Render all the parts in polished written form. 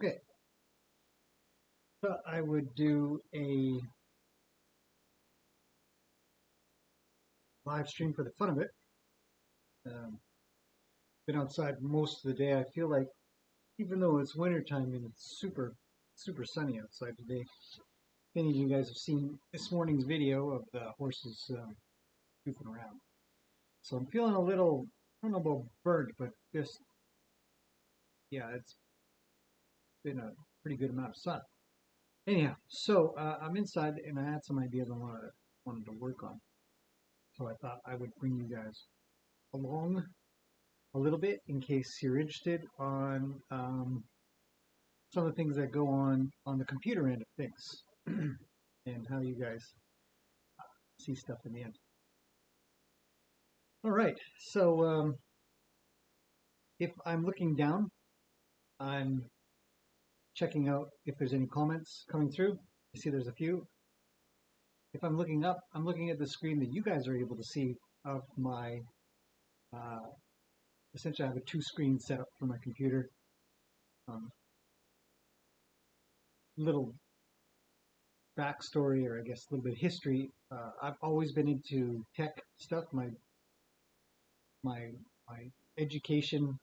Okay, thought I would do a live stream for the fun of it. Been outside most of the day. I feel like even though it's wintertime and it's super sunny outside today, if any of you guys have seen this morning's video of the horses goofing around. So I'm feeling a little, I don't know about burnt, but just, yeah, it's been a pretty good amount of sun. Anyhow, so I'm inside and I had some ideas I wanted to work on. So I thought I would bring you guys along a little bit in case you're interested on some of the things that go on the computer end of things and how you guys see stuff in the end. All right, so if I'm looking down, I'm checking out if there's any comments coming through. You see there's a few. If I'm looking up, I'm looking at the screen that you guys are able to see of my, essentially I have a two screen setup for my computer. Little backstory, or I guess a little bit of history. I've always been into tech stuff. My education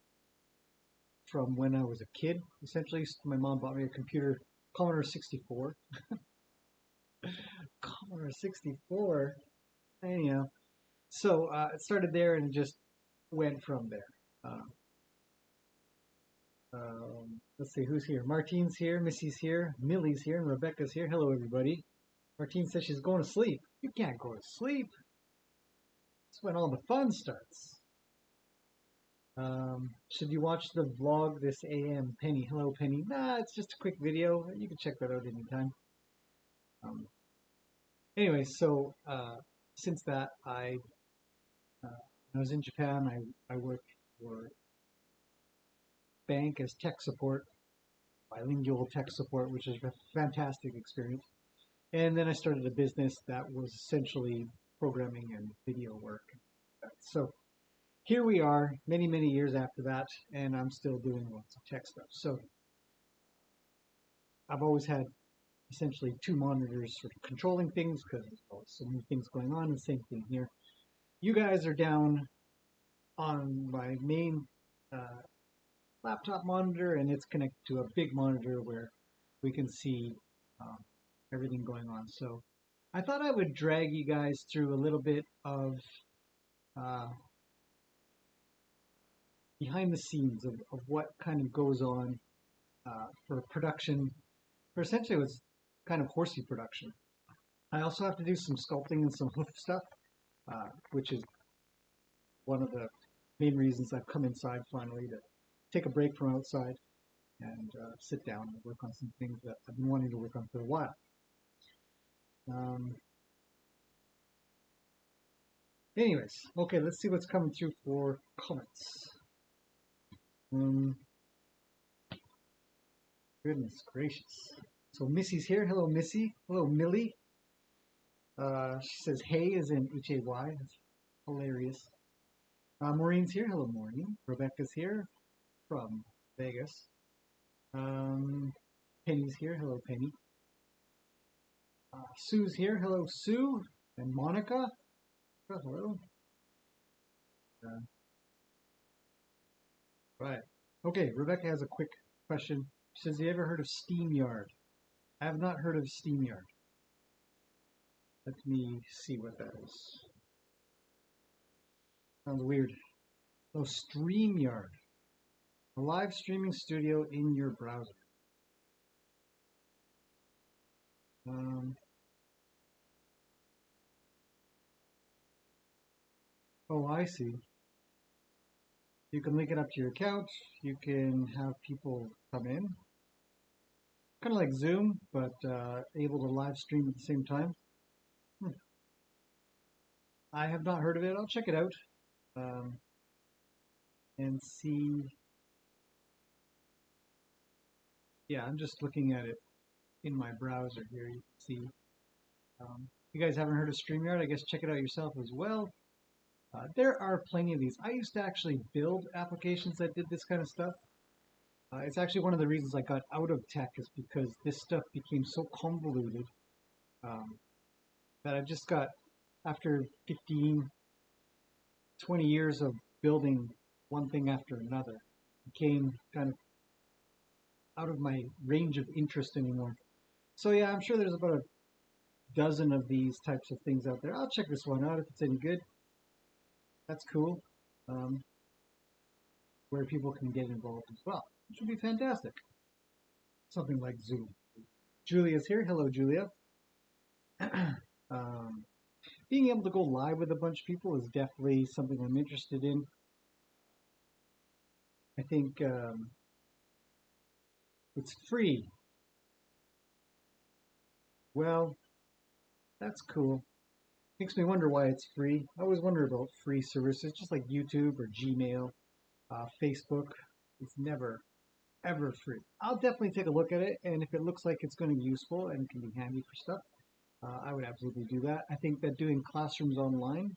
from when I was a kid, essentially. My mom bought me a computer, Commodore 64. Commodore 64. Anyhow, so it started there and just went from there. Let's see who's here. Martine's here, Missy's here, Millie's here, and Rebecca's here. Hello, everybody. Martine says she's going to sleep. You can't go to sleep. That's when all the fun starts. Should you watch the vlog this AM? Penny. Hello, Penny. Nah, it's just a quick video. You can check that out anytime. Anyway, so since that, when I was in Japan, I worked for bank as tech support, bilingual tech support, which is a fantastic experience. And then I started a business that was essentially programming and video work. So here we are, many years after that, and I'm still doing lots of tech stuff. So I've always had essentially two monitors sort of controlling things because there's always so many things going on. The same thing here. You guys are down on my main laptop monitor, and it's connected to a big monitor where we can see everything going on. So I thought I would drag you guys through a little bit of behind the scenes of what kind of goes on for production, for essentially what's kind of Horsey production. I also have to do some sculpting and some hoof stuff, which is one of the main reasons I've come inside finally to take a break from outside and sit down and work on some things that I've been wanting to work on for a while. Anyways, okay, let's see what's coming through for comments. Goodness gracious. So Missy's here. Hello, Missy. Hello, Millie. She says hey is in H-A-Y. That's hilarious. Maureen's here. Hello, Maureen. Rebecca's here from Vegas. Penny's here. Hello, Penny. Sue's here. Hello, Sue. And Monica. Oh, hello. Right. Okay, Rebecca has a quick question. She says, you ever heard of SteamYard? I have not heard of SteamYard. Let me see what that is. Sounds weird. Oh, StreamYard. A live streaming studio in your browser. Oh, I see. You can link it up to your account. You can have people come in. Kind of like Zoom, but able to live stream at the same time. I have not heard of it. I'll check it out and see. Yeah, I'm just looking at it in my browser here. You can see. If you guys haven't heard of StreamYard, I guess check it out yourself as well. There are plenty of these. I used to actually build applications that did this kind of stuff. It's actually one of the reasons I got out of tech is because this stuff became so convoluted um, that I just got, after 15, 20 years of building one thing after another, became kind of out of my range of interest anymore. So yeah, I'm sure there's about a dozen of these types of things out there. I'll check this one out if it's any good. That's cool. Um, where people can get involved as well, which would be fantastic. Something like Zoom. Julia's here. Hello, Julia. um, being able to go live with a bunch of people is definitely something I'm interested in. I think it's free. Well, that's cool. Makes me wonder why it's free. I always wonder about free services, just like YouTube or Gmail, Facebook. It's never, ever free. I'll definitely take a look at it, and if it looks like it's going to be useful and can be handy for stuff, I would absolutely do that. I think that doing classrooms online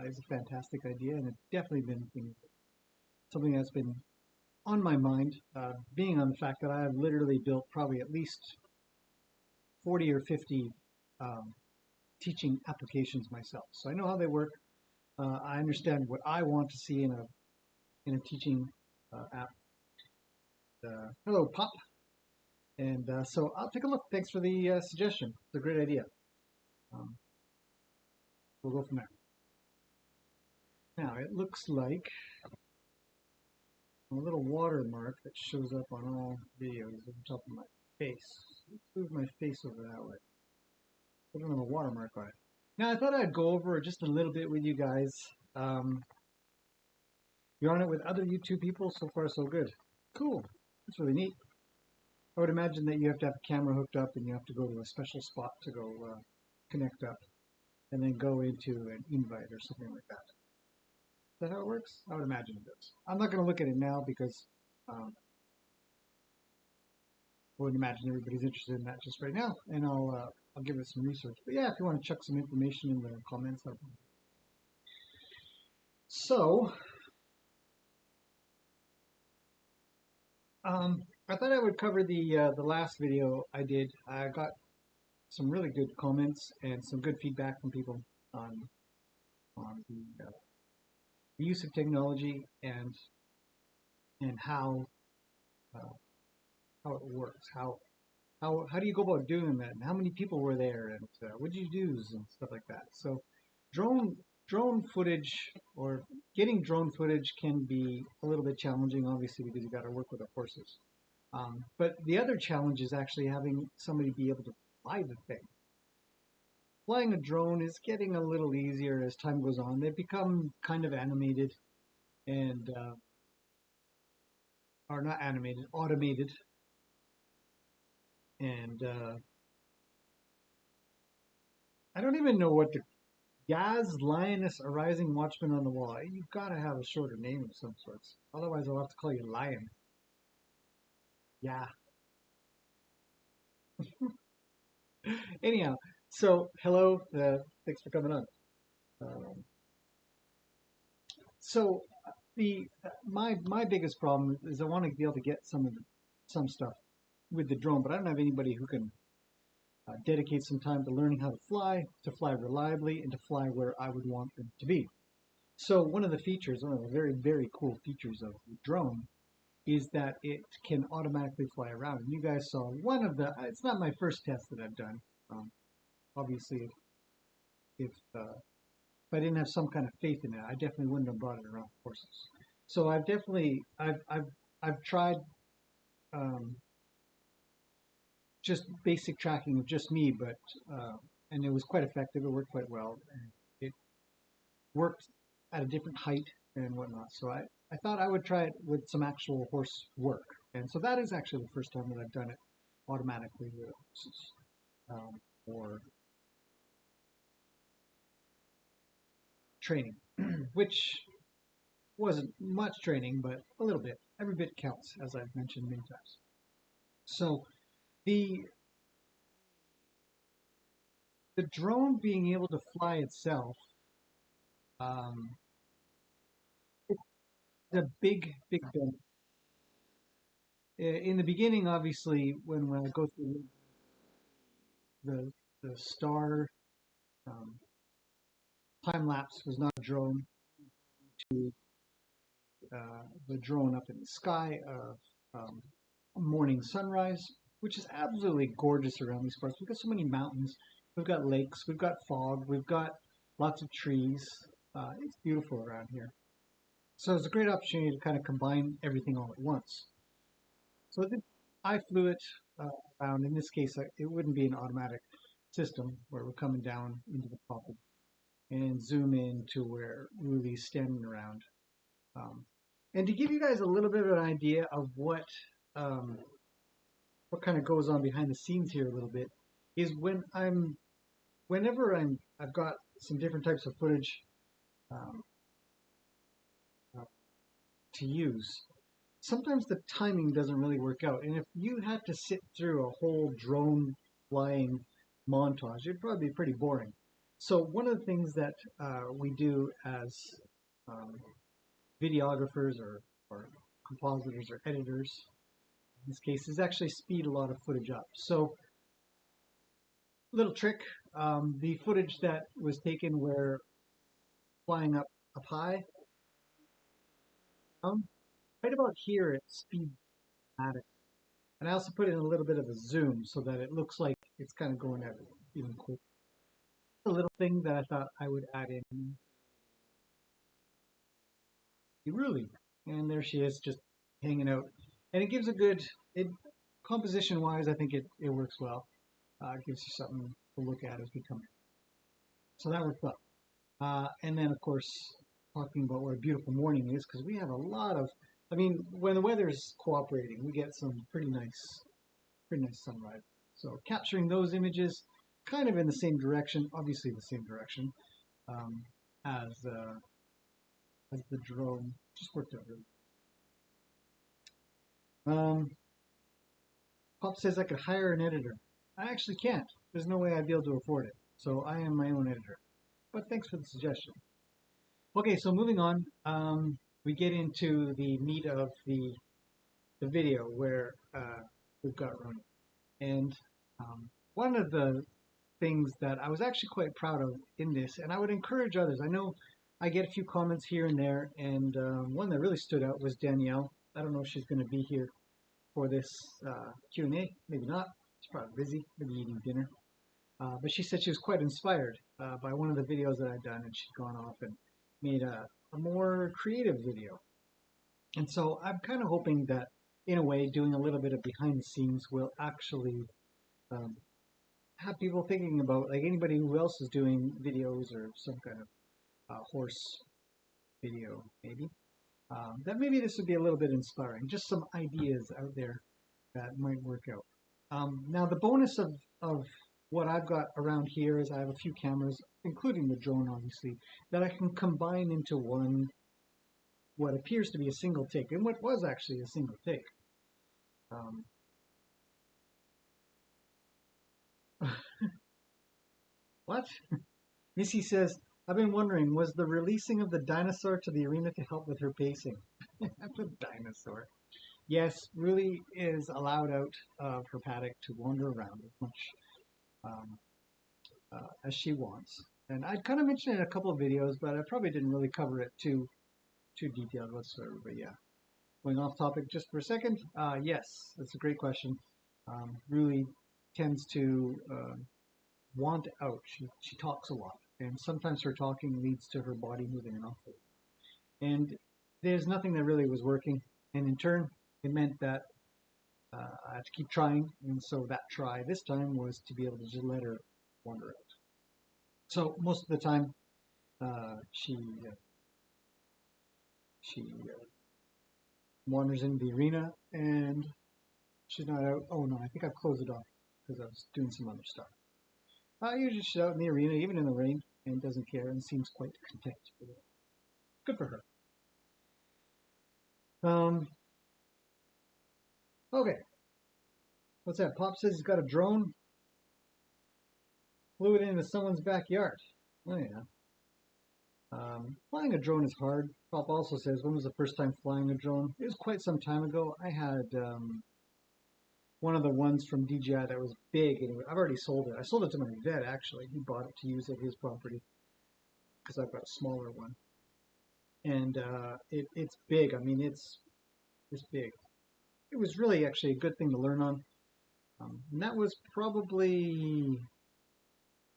is a fantastic idea, and it's definitely been something that's been on my mind, being on the fact that I have literally built probably at least 40 or 50 um, teaching applications myself. So I know how they work. I understand what I want to see in a teaching app. Hello, Pop. And so I'll take a look. Thanks for the suggestion. It's a great idea. Um, we'll go from there. Now, it looks like a little watermark that shows up on all videos at the top of my face. Let's move my face over that way. Put another watermark on it. Now, I thought I'd go over just a little bit with you guys. Um, you're on it with other YouTube people. So far, so good. Cool. That's really neat. I would imagine that you have to have a camera hooked up and you have to go to a special spot to go connect up and then go into an invite or something like that. Is that how it works? I would imagine it does. I'm not going to look at it now because I would imagine everybody's interested in that just right now, and I'll give it some research. But yeah, if you want to chuck some information in the comments, so I thought I would cover the last video I did. I got some really good comments and some good feedback from people on the use of technology and uh, how it works, how do you go about doing that, and how many people were there, and what did you do, and stuff like that. So drone drone footage or getting drone footage can be a little bit challenging, obviously, because you got to work with the horses. But the other challenge is actually having somebody be able to fly the thing. Flying a drone is getting a little easier as time goes on. They become kind of animated and are not animated, automated, and I don't even know what to. Yaz, Lioness, a Rising Watchman on the Wall. You've got to have a shorter name of some sorts. Otherwise, I'll have to call you Lion. Yeah. Anyhow, so hello. Thanks for coming on. Um, so the my biggest problem is I want to be able to get some stuff with the drone, but I don't have anybody who can dedicate some time to learning how to fly reliably, and to fly where I would want them to be. So one of the features, one of the very, very cool features of the drone is that it can automatically fly around. And you guys saw one of the, it's not my first test that I've done. Obviously, if I didn't have some kind of faith in it, I definitely wouldn't have brought it around horses. So I've tried um, just basic tracking of just me, but and it was quite effective. It worked quite well. And it worked at a different height and whatnot. So I thought I would try it with some actual horse work. And so that is actually the first time that I've done it automatically with horses, or training, which wasn't much training, but a little bit. Every bit counts, as I've mentioned many times. So the the drone being able to fly itself um, is a big, big benefit. in the beginning, obviously, when I go through the the star um, time lapse was not a drone to the drone up in the sky of morning sunrise, which is absolutely gorgeous around these parts. We've got so many mountains, we've got lakes, we've got fog, we've got lots of trees. It's beautiful around here. So it's a great opportunity to kind of combine everything all at once. So I flew it around. In this case, it wouldn't be an automatic system where we're coming down into the poppy and zoom in to where Ruli's standing around. Um, and to give you guys a little bit of an idea of um, what kind of goes on behind the scenes here a little bit is whenever I've got some different types of footage um, uh, to use. Sometimes the timing doesn't really work out, and if you had to sit through a whole drone flying montage, it'd probably be pretty boring. So one of the things that we do as um, videographers or compositors or editors, in this case, is actually speed a lot of footage up. So little trick, the footage that was taken where flying up high, right about here it speeds dramatically. And I also put in a little bit of a zoom so that it looks like it's kind of going at even quicker. A little thing that I thought I would add in. Really, and there she is, just hanging out, and it gives a good. It composition wise, I think it works well. It gives you something to look at as we come in. So that worked well. And then of course talking about what a beautiful morning is because we have a lot of. I mean, when the weather's cooperating, we get some pretty nice sunrise. So capturing those images, kind of in the same direction, obviously the same direction um, as the drone. Just worked out really. Pop says I could hire an editor. I actually can't. There's no way I'd be able to afford it. So I am my own editor. But thanks for the suggestion. Okay, so moving on, we get into the meat of the video where we've got running. And one of the things that I was actually quite proud of in this, and I would encourage others. I know I get a few comments here and there, and one that really stood out was Danielle. I don't know if she's going to be here for this Q&A. Maybe not. She's probably busy, maybe eating dinner. But she said she was quite inspired by one of the videos that I'd done, and she'd gone off and made a more creative video. And so I'm kind of hoping that, in a way, doing a little bit of behind the scenes will actually um, have people thinking about, like anybody who else is doing videos or some kind of horse video, maybe, that maybe this would be a little bit inspiring. Just some ideas out there that might work out. Now, the bonus of what I've got around here is I have a few cameras, including the drone, obviously, that I can combine into one, what appears to be a single take, and what was actually a single take. What? Missy says, I've been wondering, was the releasing of the dinosaur to the arena to help with her pacing? The dinosaur. Yes, really is allowed out of her paddock to wander around as much um, as she wants. And I kind of mentioned it in a couple of videos, but I probably didn't really cover it too detailed whatsoever. But yeah, going off topic just for a second. Yes, that's a great question. Really tends to want out. She talks a lot, and sometimes her talking leads to her body moving an awful lot. And there's nothing that really was working, and in turn, it meant that I had to keep trying. And so that try this time was to be able to just let her wander out. So most of the time, she wanders into the arena, and she's not out. Oh no, I think I've closed it off because I was doing some other stuff. Usually she's out in the arena, even in the rain, and doesn't care and seems quite content with it. Good for her. Okay. What's that? Pop says he's got a drone. Flew it into someone's backyard. Oh yeah. Flying a drone is hard. Pop also says, when was the first time flying a drone? It was quite some time ago. I had one of the ones from DJI that was big, and I've already sold it. I sold it to my vet, actually. He bought it to use at his property because I've got a smaller one. And it's big. I mean, it's big. It was really actually a good thing to learn on. And that was probably,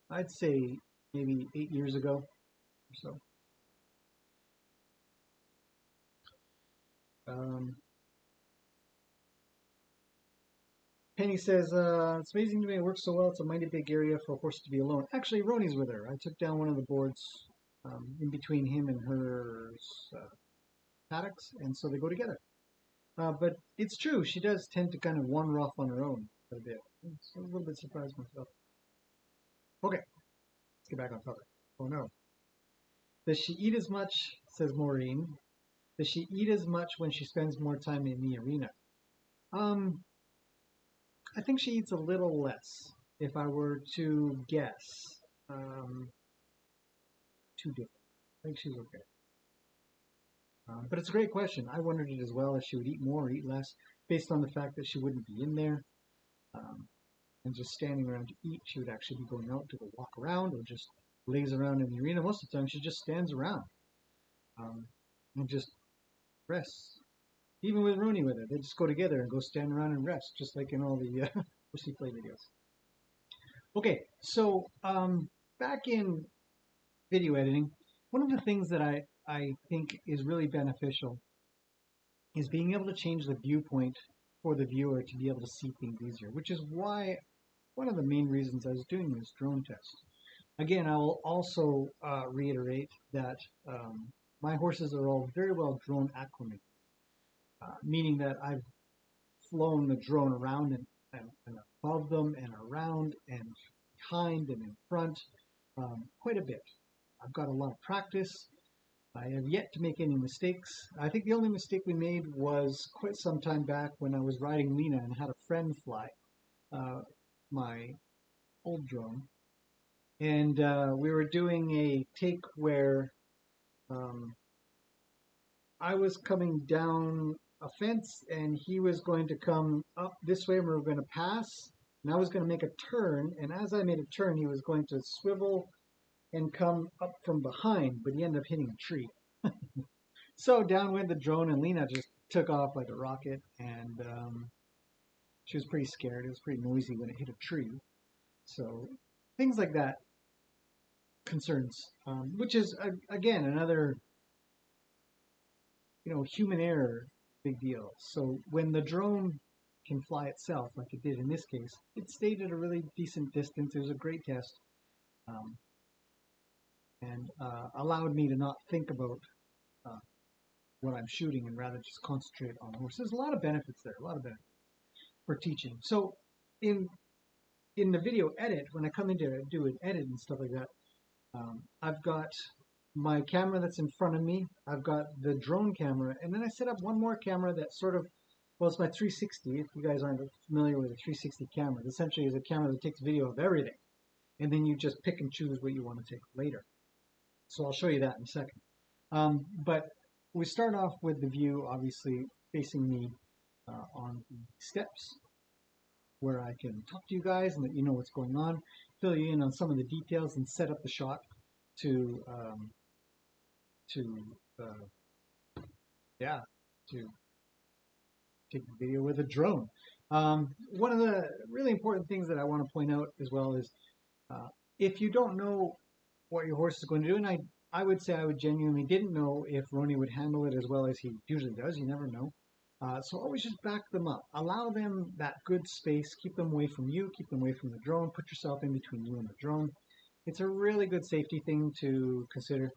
I'd say, maybe 8 years ago or so. Um, Penny says, it's amazing to me it works so well. It's a mighty big area for a horse to be alone. Actually, Roni's with her. I took down one of the boards in between him and her paddocks, and so they go together. But it's true, she does tend to kind of wander off on her own a bit. It's a little bit surprised myself. Okay, let's get back on topic. Oh no. Does she eat as much, says Maureen, does she eat as much when she spends more time in the arena? Um, I think she eats a little less, if I were to guess. Um, Too different. I think she's okay. But it's a great question. I wondered it as well if she would eat more or eat less, based on the fact that she wouldn't be in there um, and just standing around to eat. She would actually be going out to go walk around or just lays around in the arena. Most of the time, she just stands around um, and just rests. Even with Rooney with her, they just go together and go stand around and rest, just like in all the Horsey play videos. Okay, so back in video editing, one of the things that I think is really beneficial is being able to change the viewpoint for the viewer to be able to see things easier, which is why one of the main reasons I was doing this drone test. Again, I will also reiterate that my horses are all very well drone acclimated, meaning that I've flown the drone around and above them and around and behind and in front quite a bit. I've got a lot of practice. I have yet to make any mistakes. I think the only mistake we made was quite some time back when I was riding Lena and had a friend fly my old drone. And we were doing a take where um, I was coming down a fence and he was going to come up this way and we were going to pass. And I was going to make a turn. And as I made a turn, he was going to swivel and come up from behind, but he ended up hitting a tree. So down went the drone, and Lena just took off like a rocket, and she was pretty scared. It was pretty noisy when it hit a tree. So things like that concerns, which is again another human error, big deal. So when the drone can fly itself, like it did in this case, it stayed at a really decent distance. It was a great test, um, and allowed me to not think about uh, what I'm shooting and rather just concentrate on the horse. There's a lot of benefits there, a lot of benefits for teaching. So in the video edit, when I come in to do an edit and stuff like that, I've got my camera that's in front of me. I've got the drone camera, and then I set up one more camera that sort of, well, it's my 360. If you guys aren't familiar with a 360 camera, it essentially is a camera that takes video of everything, and then you just pick and choose what you want to take later. So I'll show you that in a second. But we start off with the view, obviously, facing me on the steps, where I can talk to you guys and let you know what's going on, fill you in on some of the details, and set up the shot to yeah, to take the video with a drone. One of the really important things that I want to point out as well is if you don't know what your horse is going to do, and I would say I would genuinely didn't know if Roni would handle it as well as he usually does. You never know. So always just back them up. Allow them that good space. Keep them away from you. Keep them away from the drone. Put yourself in between you and the drone. It's a really good safety thing to consider,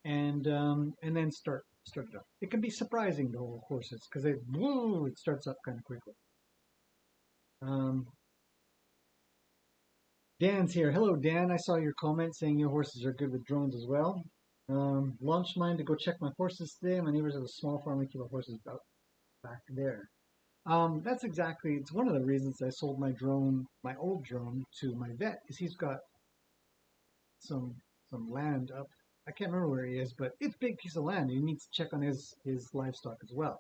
and then start it up. It can be surprising to horses because it starts up kind of quickly. Dan's here. Hello, Dan. I saw your comment saying your horses are good with drones as well. Launched mine to go check my horses today. My neighbors have a small farm. We keep our horses back there. That's exactly. It's one of the reasons I sold my drone, my old drone, to my vet, is he's got some land up I can't remember where he is, but it's a big piece of land. He needs to check on his livestock as well.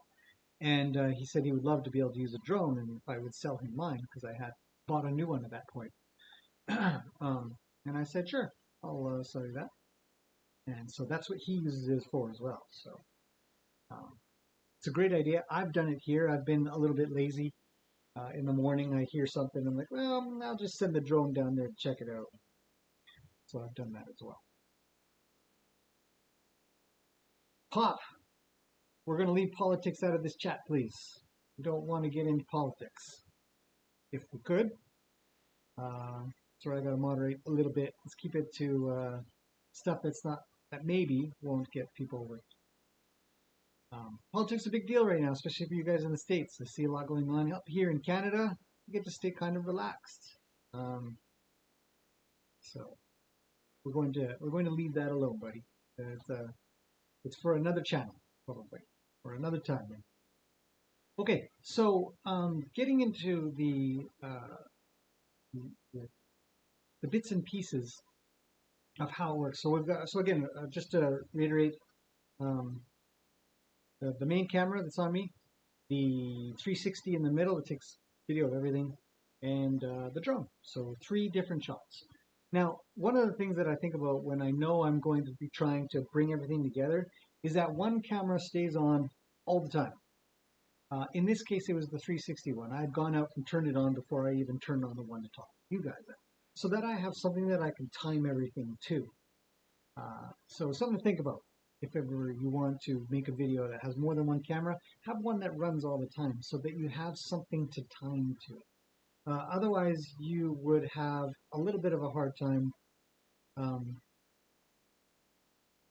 And he said he would love to be able to use a drone, and if I would sell him mine because I had bought a new one at that point. And I said, sure, I'll sell you that. And so that's what he uses it for as well. So um, it's a great idea. I've done it here. I've been a little bit lazy. In the morning, I hear something. I'm like, well, I'll just send the drone down there to check it out. So I've done that as well. Pop, we're going to leave politics out of this chat, please. We don't want to get into politics. If we could. So I got to moderate a little bit. Let's keep it to stuff that maybe won't get people over. Politics is a big deal right now, especially for you guys in the States. I see a lot going on up here in Canada. You get to stay kind of relaxed. So we're going to leave that alone, buddy. It's for another channel, probably, or another time. Okay, so getting into the bits and pieces of how it works. So we've got, so again, just to reiterate, the main camera that's on me, the 360 in the middle that takes video of everything, and the drone. So 3 different shots. Now, one of the things that I think about when I know I'm going to be trying to bring everything together is that one camera stays on all the time. In this case, it was the 360 one. I had gone out and turned it on before I even turned on the one to talk to you guys at, so that I have something that I can time everything to. So something to think about. If ever you want to make a video that has more than one camera, have one that runs all the time so that you have something to time to. Otherwise, you would have a little bit of a hard time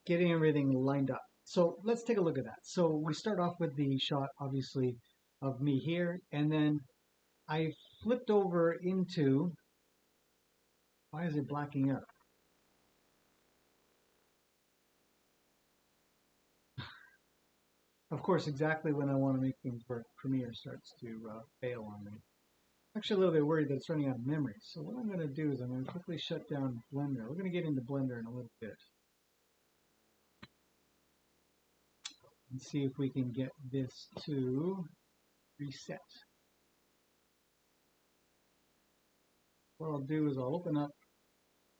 getting everything lined up. So let's take a look at that. So we start off with the shot, obviously, of me here, and then I flipped over into, why is it blacking out? Of course, exactly when I want to make things work, Premiere starts to fail on me. Actually, a little bit worried that it's running out of memory. So what I'm going to do is I'm going to quickly shut down Blender. We're going to get into Blender in a little bit and see if we can get this to reset. What I'll do is I'll open up,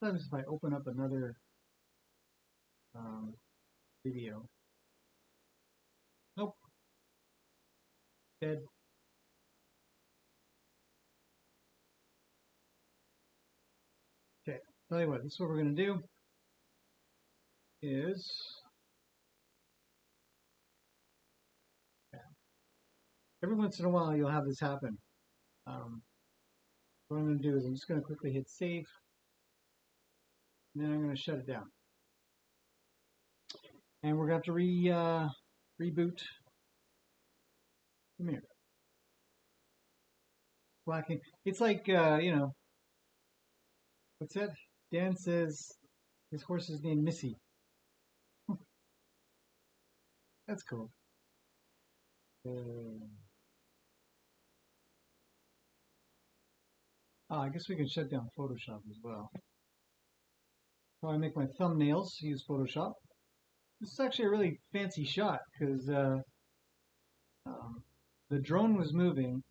sometimes if I open up another video, nope, dead. Okay, tell you what, this is what we're going to do is, every once in a while you'll have this happen. What I'm going to do is I'm just going to quickly hit save, and then I'm going to shut it down. And we're going to have to reboot Premiere. Blacking. It's like, you know, what's that? Dan says his horse is named Missy. That's cool. I guess we can shut down Photoshop as well. So I make my thumbnails, use Photoshop. This is actually a really fancy shot because the drone was moving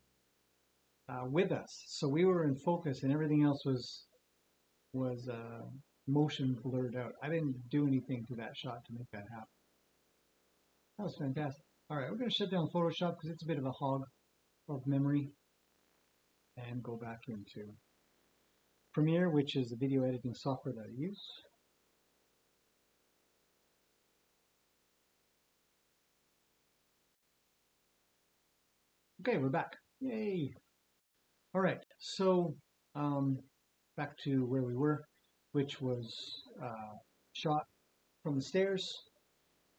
with us, so we were in focus, and everything else was motion blurred out. I didn't do anything to that shot to make that happen. That was fantastic. All right, we're going to shut down Photoshop because it's a bit of a hog of memory, and go back into Premiere, which is the video editing software that I use. Okay, we're back. Yay! All right, so back to where we were, which was shot from the stairs,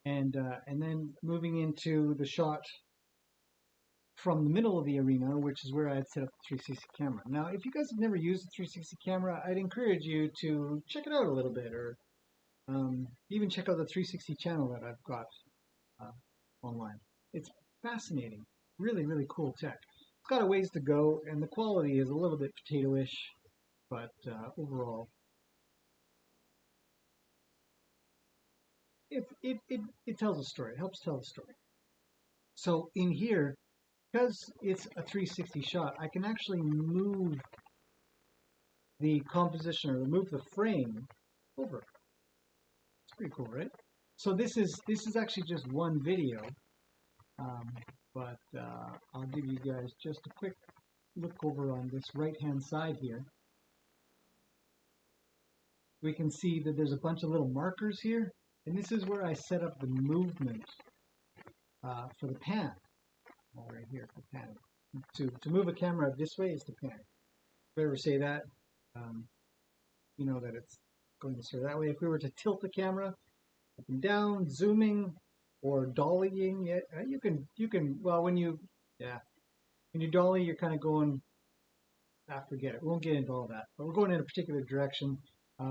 and then moving into the shot from the middle of the arena, which is where I had set up the 360 camera. Now, if you guys have never used the 360 camera, I'd encourage you to check it out a little bit, or even check out the 360 channel that I've got online. It's fascinating, really, really cool tech. It's got a ways to go, and the quality is a little bit potato-ish, but overall, it tells a story. It helps tell a story. So in here, because it's a 360 shot, I can actually move the composition or move the frame over. It's pretty cool, right? So this is actually just one video, but I'll give you guys just a quick look over on this right-hand side here. We can see that there's a bunch of little markers here, and this is where I set up the movement for the pan. Right here, the pan. To move a camera this way is the pan. If I ever say that, you know that it's going to sort that way. If we were to tilt the camera up and down, zooming, or dollying it, you can. Well, when you dolly, you're kind of going. Forget it. We won't get into all that. But we're going in a particular direction.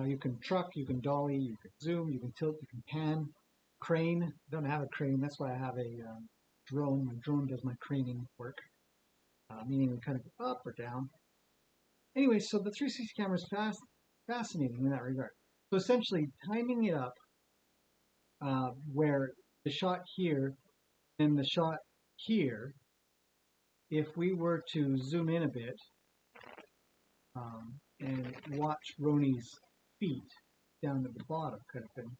You can truck, you can dolly, you can zoom, you can tilt, you can pan, crane. I don't have a crane. That's why I have a drone. My drone does my craning work, meaning we kind of go up or down. Anyway, so the 360 camera is fascinating in that regard. So essentially, timing it up where the shot here and the shot here, if we were to zoom in a bit and watch Roni's feet down at the bottom kind of thing,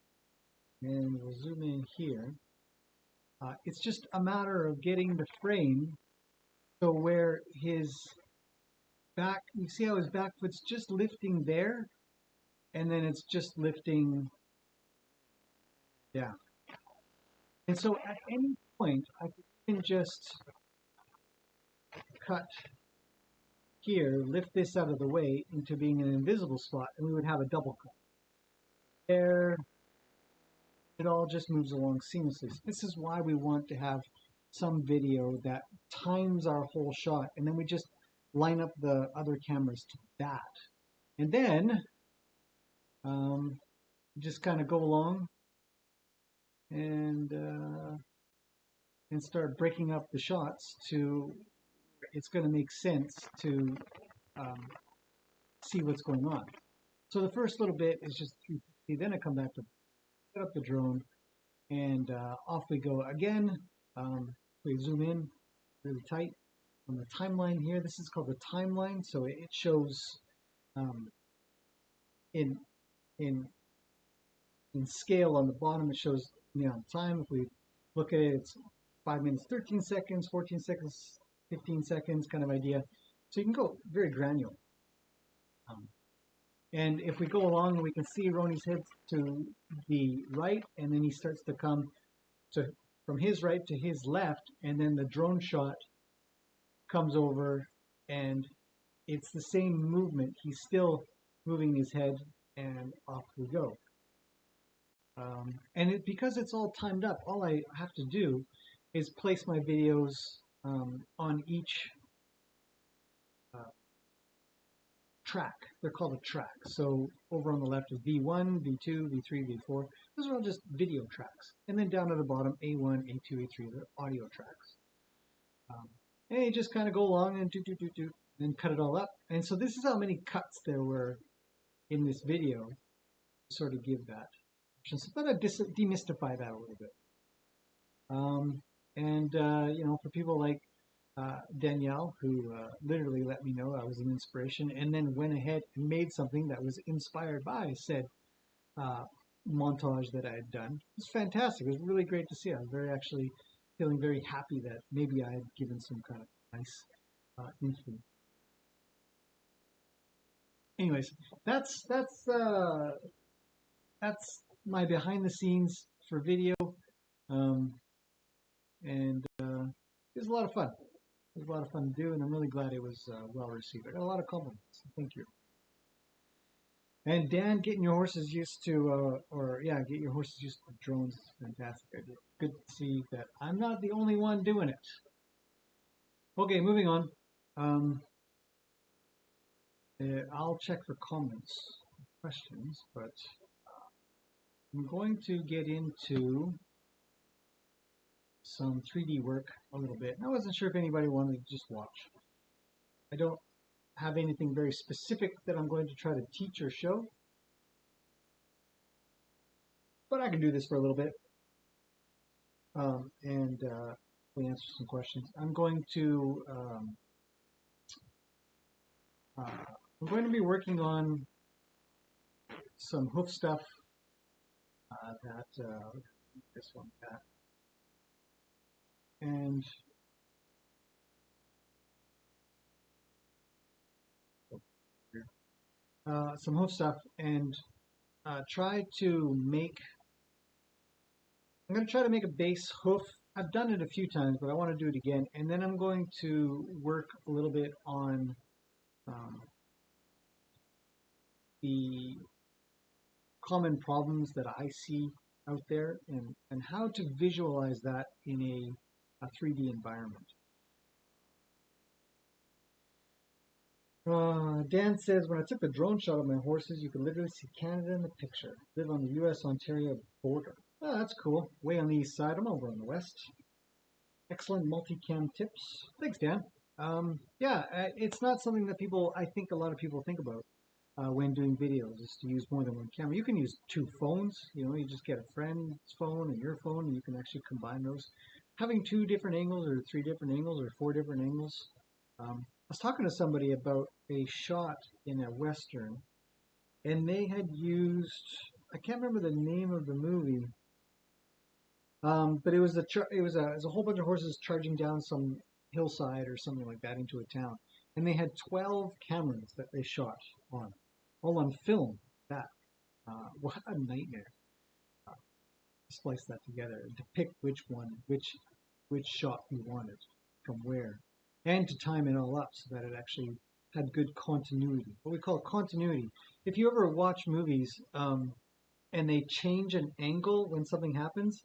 and we'll zoom in here, it's just a matter of getting the frame so where his back, you see how his back foot's just lifting there, and then it's just lifting down. And so at any point, I can just cut here, lift this out of the way into being an invisible spot, and we would have a double cut. There, it all just moves along seamlessly. This is why we want to have some video that times our whole shot, and then we just line up the other cameras to that. And then just kind of go along and start breaking up the shots to, it's going to make sense to see what's going on. So the first little bit is just 360, then I come back to set up the drone, and off we go again. We zoom in really tight on the timeline here. This is called the timeline, so it shows in scale on the bottom. It shows time. If we look at it, it's 5 minutes, 13 seconds, 14 seconds, 15 seconds kind of idea. So you can go very granular. And if we go along, we can see Roni's head to the right, and then he starts to come from his right to his left, and then the drone shot comes over, and it's the same movement. He's still moving his head, and off we go. And because it's all timed up, all I have to do is place my videos on each track. They're called a track. So over on the left is V1, V2, V3, V4. Those are all just video tracks. And then down at the bottom, A1, A2, A3, they're audio tracks. And you just kind of go along and and cut it all up. And so this is how many cuts there were in this video to sort of give that. So let me demystify that a little bit. For people like Danielle, who literally let me know I was an inspiration, and then went ahead and made something that was inspired by said montage that I had done. It was fantastic. It was really great to see. I was actually feeling very happy that maybe I had given some kind of nice influence. Anyways, that's my behind the scenes for video, and it was a lot of fun. It was a lot of fun to do, and I'm really glad it was well received. I got a lot of compliments. Thank you. And Dan, getting your horses used to, get your horses used to drones is fantastic. Good to see that I'm not the only one doing it. Okay, moving on. I'll check for comments, questions, but I'm going to get into some 3D work a little bit. I wasn't sure if anybody wanted to just watch. I don't have anything very specific that I'm going to try to teach or show. but I can do this for a little bit and we answer some questions. I'm going to be working on some hoof stuff. This one, that, and some hoof stuff, and try to make. I'm going to try to make a base hoof. I've done it a few times, but I want to do it again. And then I'm going to work a little bit on the common problems that I see out there and how to visualize that in a 3D environment. Dan says, when I took the drone shot of my horses, you could literally see Canada in the picture. Live on the U.S.-Ontario border. Oh, that's cool. Way on the east side. I'm over on the west. Excellent multicam tips. Thanks, Dan. Yeah, it's not something that I think a lot of people think about when doing videos, is to use more than one camera. You can use two phones. You just get a friend's phone and your phone, and you can actually combine those. Having two different angles or three different angles or four different angles. I was talking to somebody about a shot in a Western, and they had used, I can't remember the name of the movie, but it was a whole bunch of horses charging down some hillside or something like that into a town, and they had 12 cameras that they shot on, all on film. What a nightmare! Splice that together and to pick which shot you wanted from where, and to time it all up so that it actually had good continuity. What we call continuity. If you ever watch movies and they change an angle when something happens,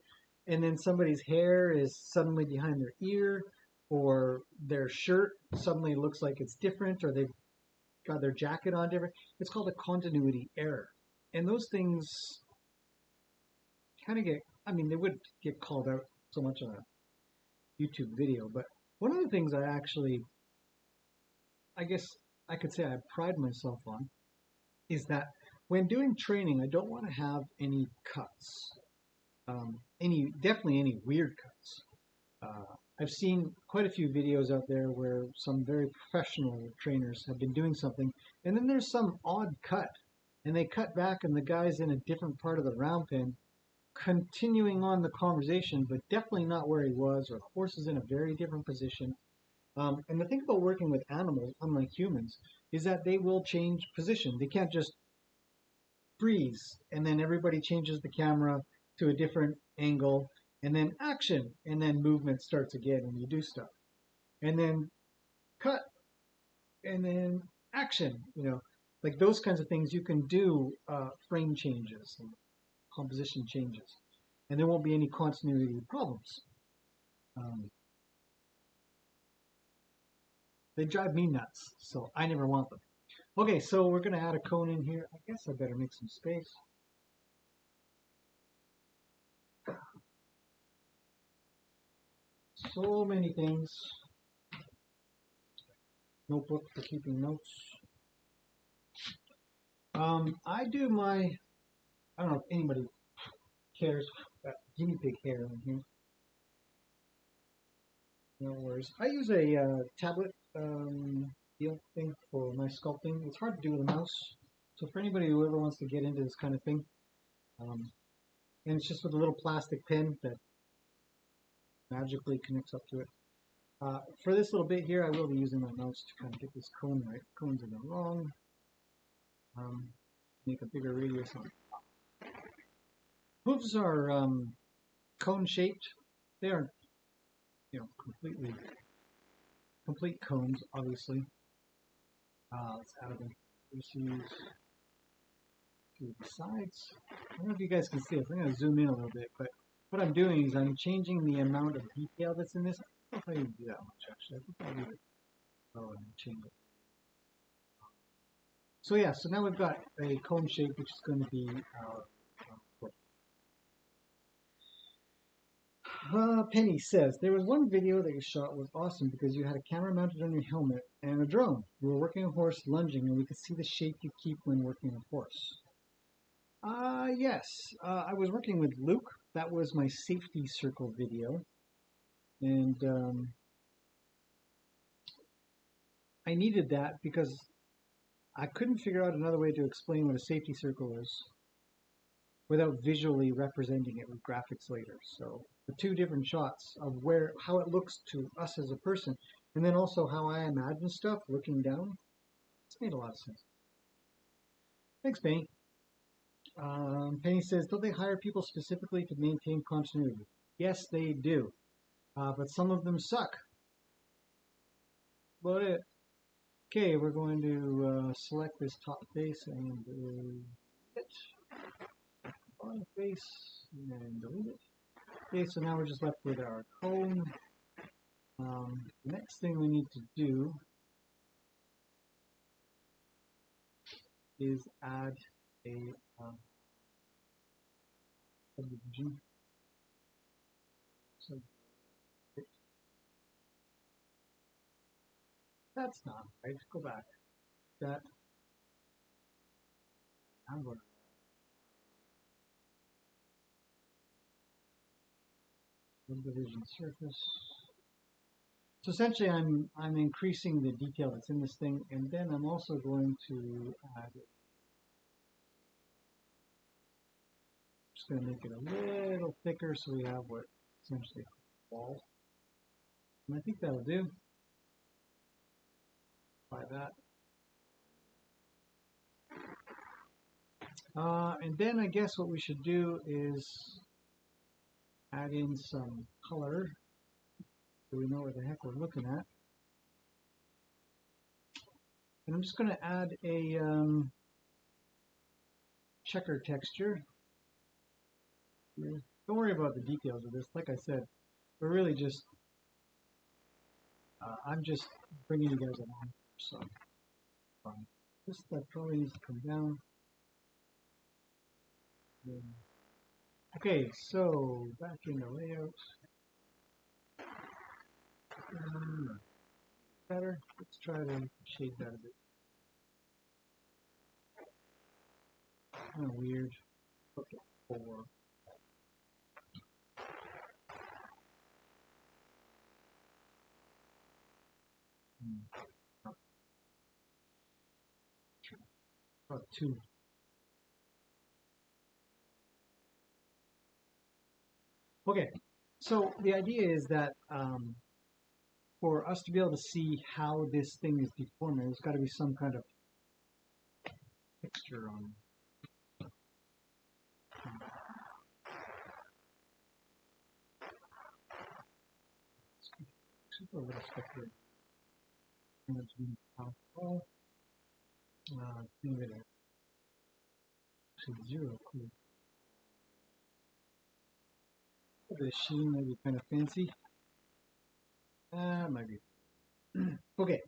and then somebody's hair is suddenly behind their ear, or their shirt suddenly looks like it's different, or they've got their jacket on different, it's called a continuity error. And those things kind of they wouldn't get called out so much on a YouTube video, but one of the things I guess I could say I pride myself on is that when doing training, I don't want to have any cuts, definitely any weird cuts. I've seen quite a few videos out there where some very professional trainers have been doing something, and then there's some odd cut, and they cut back and the guy's in a different part of the round pen, continuing on the conversation, but definitely not where he was, or the horse is in a very different position. And the thing about working with animals, unlike humans, is that they will change position. They can't just freeze and then everybody changes the camera to a different angle and then action and then movement starts again when you do stuff. And then cut and then action, like those kinds of things you can do frame changes and composition changes. And there won't be any continuity problems. They drive me nuts, so I never want them. Okay, so we're going to add a cone in here. I guess I better make some space. So many things. Notebook for keeping notes. I don't know if anybody cares, guinea pig hair in here. No worries. I use a tablet deal thing for my sculpting. It's hard to do with a mouse. So for anybody who ever wants to get into this kind of thing, and it's just with a little plastic pen that magically connects up to it. For this little bit here, I will be using my mouse to kind of get this cone right. Cone's in the wrong. Make a bigger radius on it. Hooves are cone shaped. They aren't, complete cones, obviously. Let's add them to the sides. I don't know if you guys can see this. I'm going to zoom in a little bit, but what I'm doing is I'm changing the amount of detail that's in this. I don't know if I even do that much, actually. I think I'll leave it. Oh, and change it. So yeah, so now we've got a cone shape, which is going to be our foot. Penny says, there was one video that you shot was awesome because you had a camera mounted on your helmet and a drone. You were working a horse lunging and we could see the shape you keep when working a horse. Yes, I was working with Luke. That was my safety circle video, and I needed that because I couldn't figure out another way to explain what a safety circle is without visually representing it with graphics later. So the two different shots of how it looks to us as a person, and then also how I imagine stuff looking down. It's made a lot of sense. Thanks, Penny. Penny says, don't they hire people specifically to maintain continuity? Yes, they do. But some of them suck. About it. Okay, we're going to select this top face and delete it. Bottom face and delete it. Okay, so now we're just left with our comb. The next thing we need to do is add a subdivision. So that's not right. Go back. That I'm going to subdivision surface. So essentially, I'm increasing the detail that's in this thing, and then I'm also going to add. Just going to make it a little thicker so we have what essentially a wall. And I think that'll do. Apply that. And then I guess what we should do is add in some color so we know what the heck we're looking at. And I'm just going to add a checker texture. Don't worry about the details of this. Like I said, we're really just, I'm just bringing you guys along. So this stuff probably needs to come down. Okay, so back in the layout. Better. Let's try to shade that a bit. Kind of weird. Okay, 4. About 2. Okay, so the idea is that for us to be able to see how this thing is deforming, there's got to be some kind of texture on it. Super little stuff here. Give it a 0. Cool. The sheen might be kind of fancy. Might be. Okay.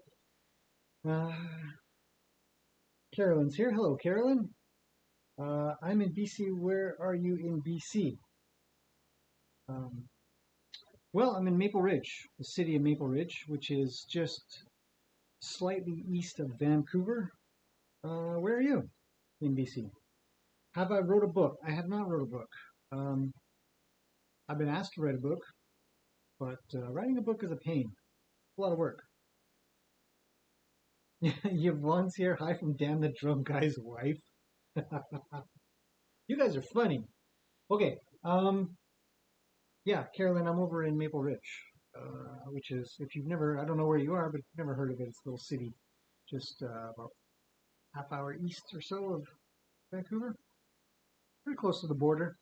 Carolyn's here. Hello, Carolyn. I'm in BC. Where are you in BC? Well, I'm in Maple Ridge, the city of Maple Ridge, which is just slightly east of Vancouver. Where are you in BC? Have I wrote a book? I have not wrote a book. I've been asked to write a book, but writing a book is a pain. A lot of work. Yvonne's here. Hi from Dan the Drum Guy's wife. You guys are funny. Okay. Yeah, Carolyn, I'm over in Maple Ridge, which is, if you've never, I don't know where you are, but if you've never heard of it, it's a little city just about half hour east or so of Vancouver. Pretty close to the border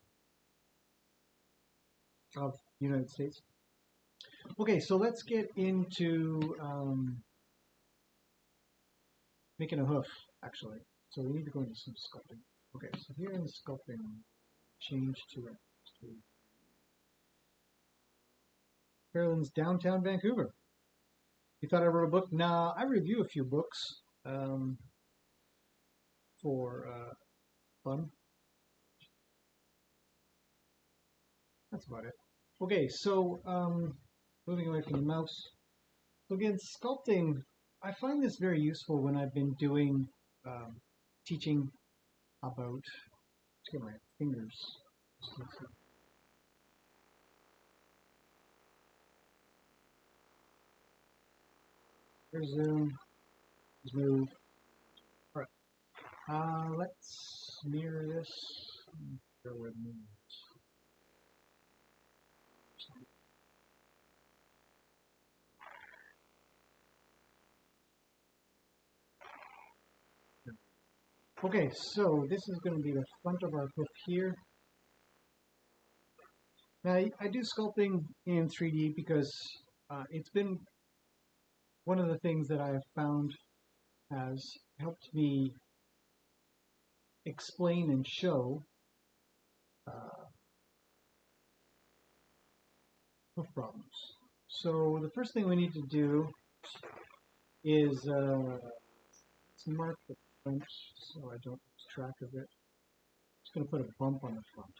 of the United States. Okay, so let's get into making a hoof, actually. So we need to go into some sculpting. Okay, so here in the sculpting, change to it. Carolyn's downtown Vancouver. You thought I wrote a book? Nah, I review a few books for fun. That's about it. Okay, so moving away from the mouse. So again, sculpting, I find this very useful when I've been doing teaching about Let's get my fingers. Resume. Move. All right. Let's mirror this. Bear with me. Okay, so this is going to be the front of our hoof here. Now, I do sculpting in 3D because it's been one of the things that I have found has helped me explain and show hoof problems. So the first thing we need to do is let's mark the front so I don't lose track of it. Just going to put a bump on the front.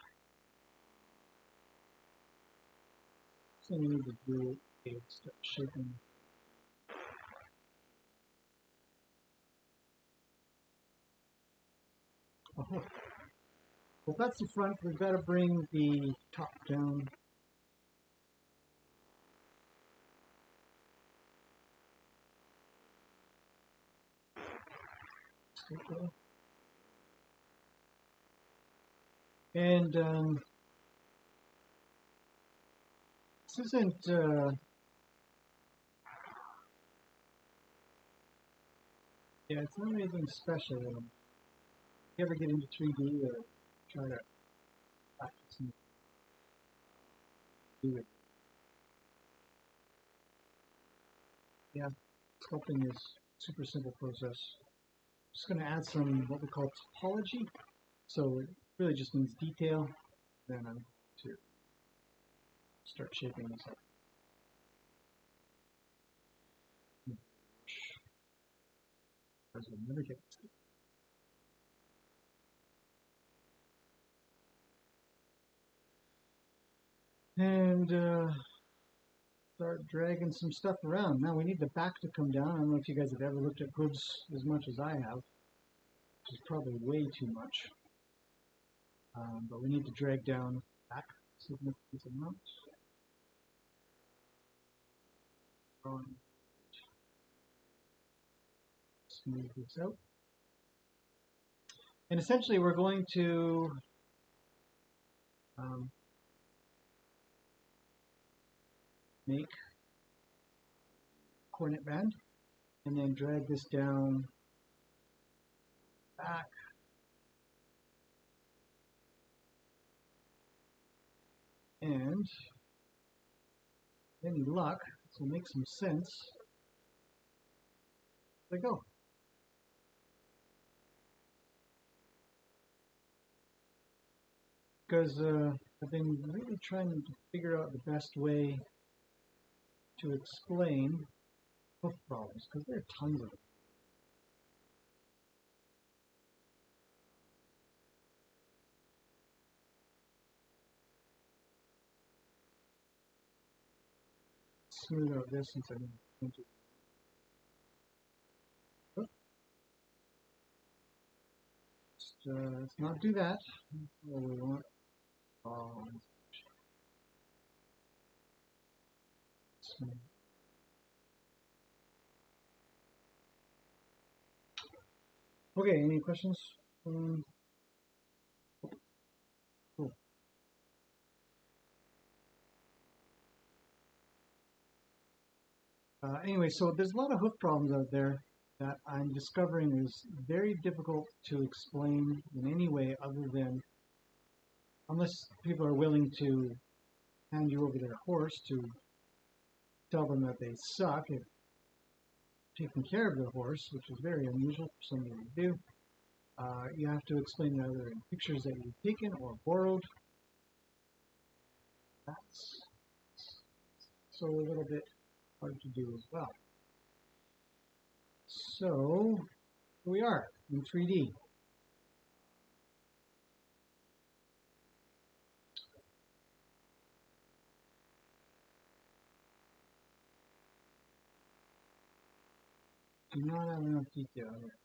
So we need to do is start shaping. Oh. Well, that's the front. We've got to bring the top down. Okay. And this isn't yeah, it's not anything special. If you ever get into 3D or try to practice and do it, yeah, sculpting is a super simple process. Just going to add some what we call topology. So it really just means detail. Then I'm going to start shaping this up. I'll never get this. And start dragging some stuff around. Now we need the back to come down. I don't know if you guys have ever looked at hooves as much as I have, which is probably way too much. But we need to drag down back significant amounts. Smooth this out. And essentially we're going to make cornet band and then drag this down back. And any luck, this will make some sense. There we go. Because I've been really trying to figure out the best way to explain hoof problems, because there are tons of them. Smooth out this since I'm going to. Let's not do that. What we want. Smooth. Okay, any questions? Cool. Anyway, so there's a lot of hoof problems out there that I'm discovering is very difficult to explain in any way other than, unless people are willing to hand you over their horse to tell them that they suck at taking care of their horse, which is very unusual for somebody to do. You have to explain that either in pictures that you've taken or borrowed. That's so a little bit hard to do as well. So here we are in 3D. Do not have enough detail here.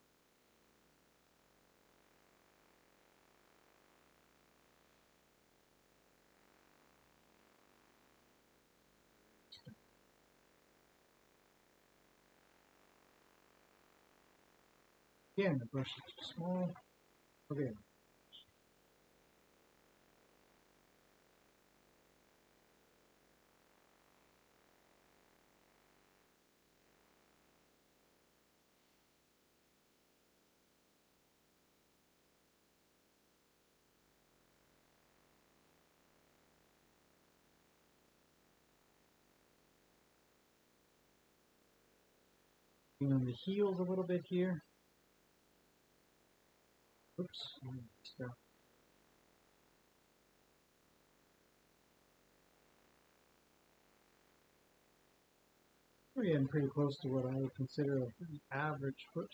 Again, the brush is too small. Okay. On the heels a little bit here. Oops. We're getting pretty close to what I would consider a pretty average foot.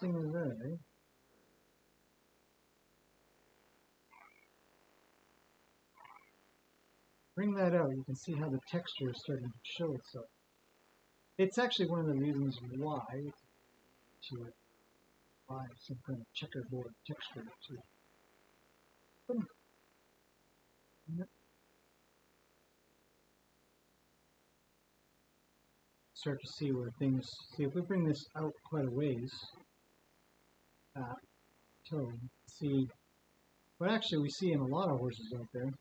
Thing is that, eh? Bring that out, you can see how the texture is starting to show itself. It's actually one of the reasons why to apply some kind of checkerboard texture to it. Start to see where things, see if we bring this out quite a ways, toe, see, what actually we see in a lot of horses out there,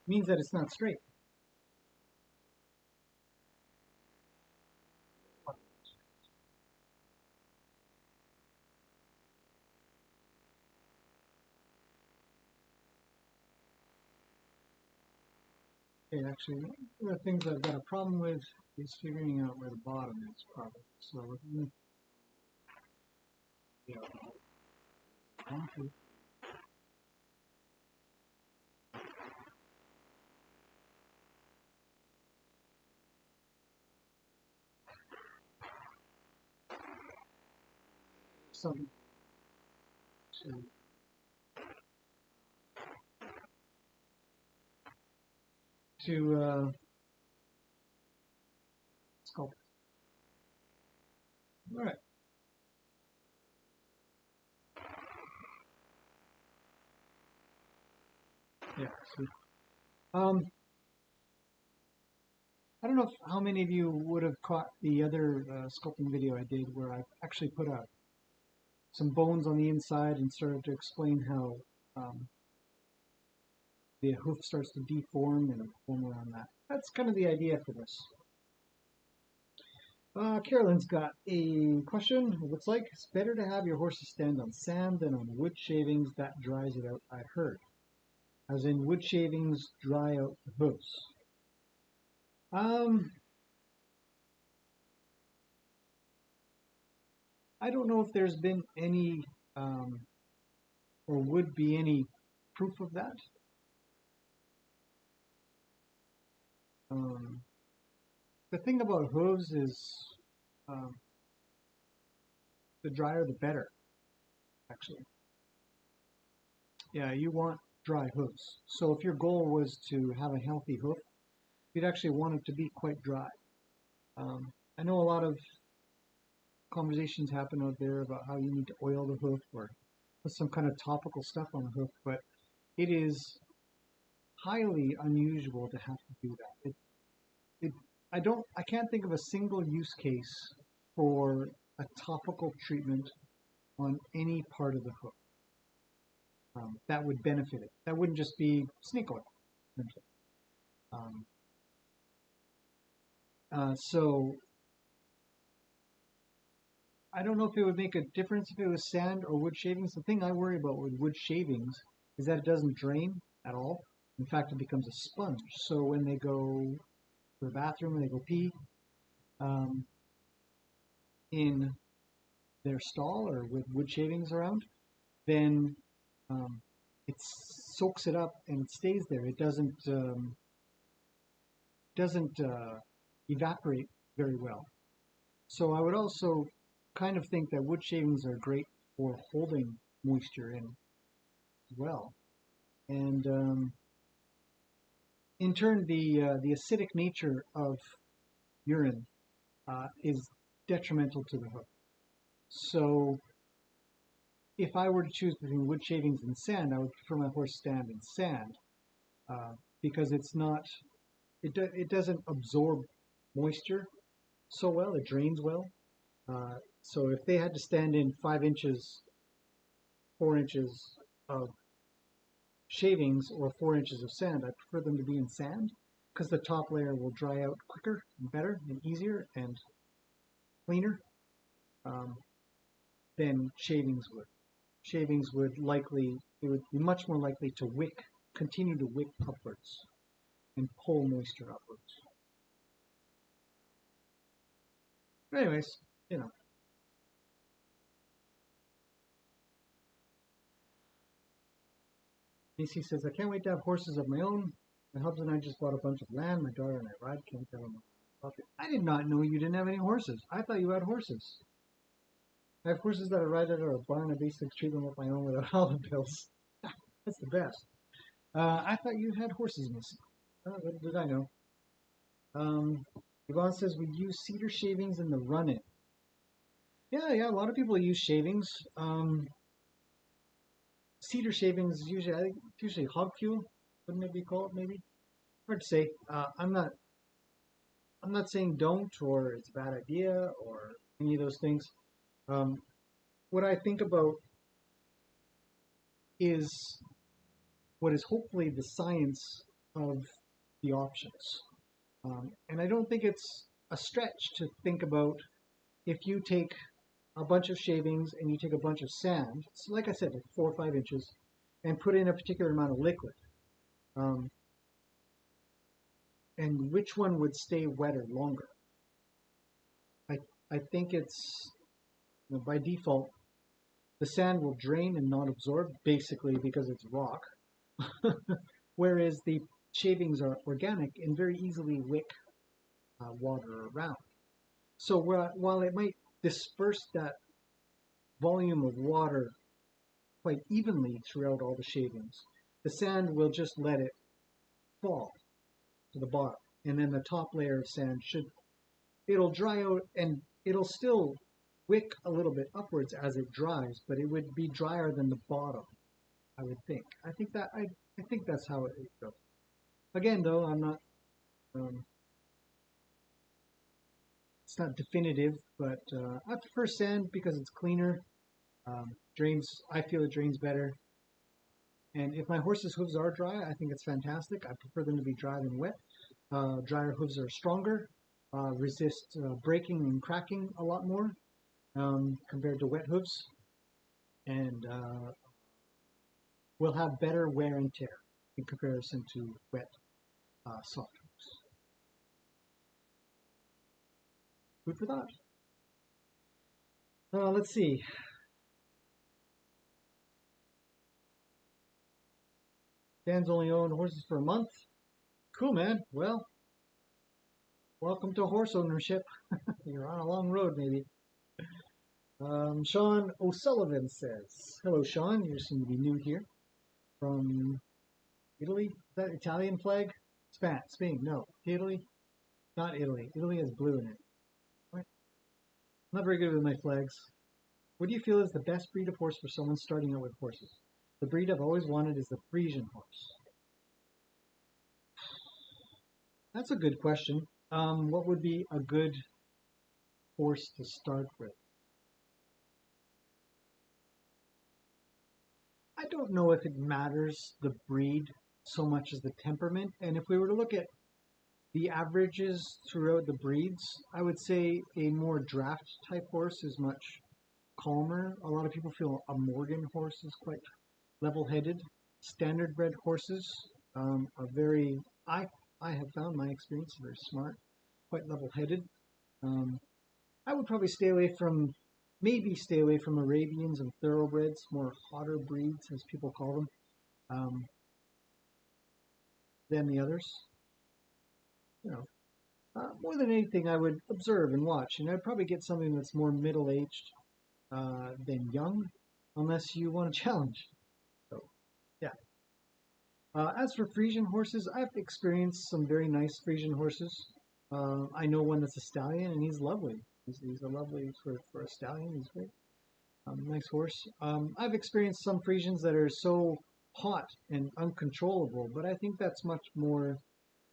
means that it's not straight. Okay, actually, one of the things I've got a problem with is figuring out where the bottom is, probably. So we're going to, yeah, something to sculpt. All right. Yeah. So, I don't know how many of you would have caught the other sculpting video I did where I actually put some bones on the inside and started to explain how the hoof starts to deform and form around that. That's kind of the idea for this. Carolyn's got a question. It looks like it's better to have your horses stand on sand than on wood shavings. That dries it out, I heard. As in, wood shavings dry out the hooves. I don't know if there's been any, or would be any proof of that. The thing about hooves is um, the drier the better, actually. Yeah, you want dry hooves. So if your goal was to have a healthy hoof, you'd actually want it to be quite dry. I know a lot of conversations happen out there about how you need to oil the hoof or put some kind of topical stuff on the hoof, but it is highly unusual to have to do that. I can't think of a single use case for a topical treatment on any part of the hoof that would benefit it. That wouldn't just be snake oil. So I don't know if it would make a difference if it was sand or wood shavings. The thing I worry about with wood shavings is that it doesn't drain at all. In fact, it becomes a sponge. So when they go to the bathroom, when they go pee in their stall or with wood shavings around, then it soaks it up and it stays there. It doesn't evaporate very well. So I would also kind of think that wood shavings are great for holding moisture in as well. And in turn, the acidic nature of urine is detrimental to the hoof. So if I were to choose between wood shavings and sand, I would prefer my horse stand in sand because it doesn't absorb moisture so well. It drains well. So if they had to stand in 5 inches, 4 inches of shavings or 4 inches of sand, I prefer them to be in sand because the top layer will dry out quicker and better and easier and cleaner um, than shavings would. Shavings would it would be much more likely to continue to wick upwards and pull moisture upwards. But anyways, you know. DC says, I can't wait to have horses of my own. My husband and I just bought a bunch of land. My daughter and I ride. Can't tell them about it. I did not know you didn't have any horses. I thought you had horses. I have horses that I ride out of a barn. I basically treat them with my own without all the bills. That's the best. I thought you had horses, Miss. What did I know? Yvonne says we use cedar shavings in the run-in. Yeah, a lot of people use shavings. Cedar shavings usually, I think, usually hog fuel. Wouldn't it be called? Maybe hard to say. I'm not saying don't or it's a bad idea or any of those things. Um, what I think about is what is hopefully the science of the options. And I don't think it's a stretch to think about if you take a bunch of shavings and you take a bunch of sand, so like I said, like 4 or 5 inches, and put in a particular amount of liquid. Um, and which one would stay wetter longer? I, I think it's, by default, the sand will drain and not absorb, basically because it's rock. Whereas the shavings are organic and very easily wick water around. So while it might disperse that volume of water quite evenly throughout all the shavings, the sand will just let it fall to the bottom. And then the top layer of sand it'll dry out and it'll still wick a little bit upwards as it dries, but it would be drier than the bottom, I would think. I think that's how it goes. Again, though, I'm not. It's not definitive, but I prefer sand because it's cleaner. Drains. I feel it drains better. And if my horse's hooves are dry, I think it's fantastic. I prefer them to be dry than wet. Drier hooves are stronger, resist breaking and cracking a lot more compared to wet hooves, and will have better wear and tear in comparison to wet, soft hooves. Food for thought. Let's see. Dan's only owned horses for a month. Cool, man. Well, welcome to horse ownership. You're on a long road, maybe. Sean O'Sullivan says, hello, Sean. You seem to be new here. From Italy? Is that Italian flag? Spain? No. Italy? Not Italy. Italy has blue in it. What? I'm not very good with my flags. What do you feel is the best breed of horse for someone starting out with horses? The breed I've always wanted is the Frisian horse. That's a good question. What would be a good horse to start with? I don't know if it matters the breed so much as the temperament. And if we were to look at the averages throughout the breeds, I would say a more draft type horse is much calmer. A lot of people feel a Morgan horse is quite level-headed. Standard bred horses are very, I have found my experience very smart, quite level-headed. I would probably maybe stay away from Arabians and thoroughbreds, more hotter breeds, as people call them, than the others. You know, More than anything, I would observe and watch, and I'd probably get something that's more middle-aged than young, unless you want a challenge. So, yeah. As for Frisian horses, I've experienced some very nice Frisian horses. I know one that's a stallion, and he's lovely. He's a lovely for a stallion. He's great. Nice horse. I've experienced some Frisians that are so hot and uncontrollable, but I think that's much more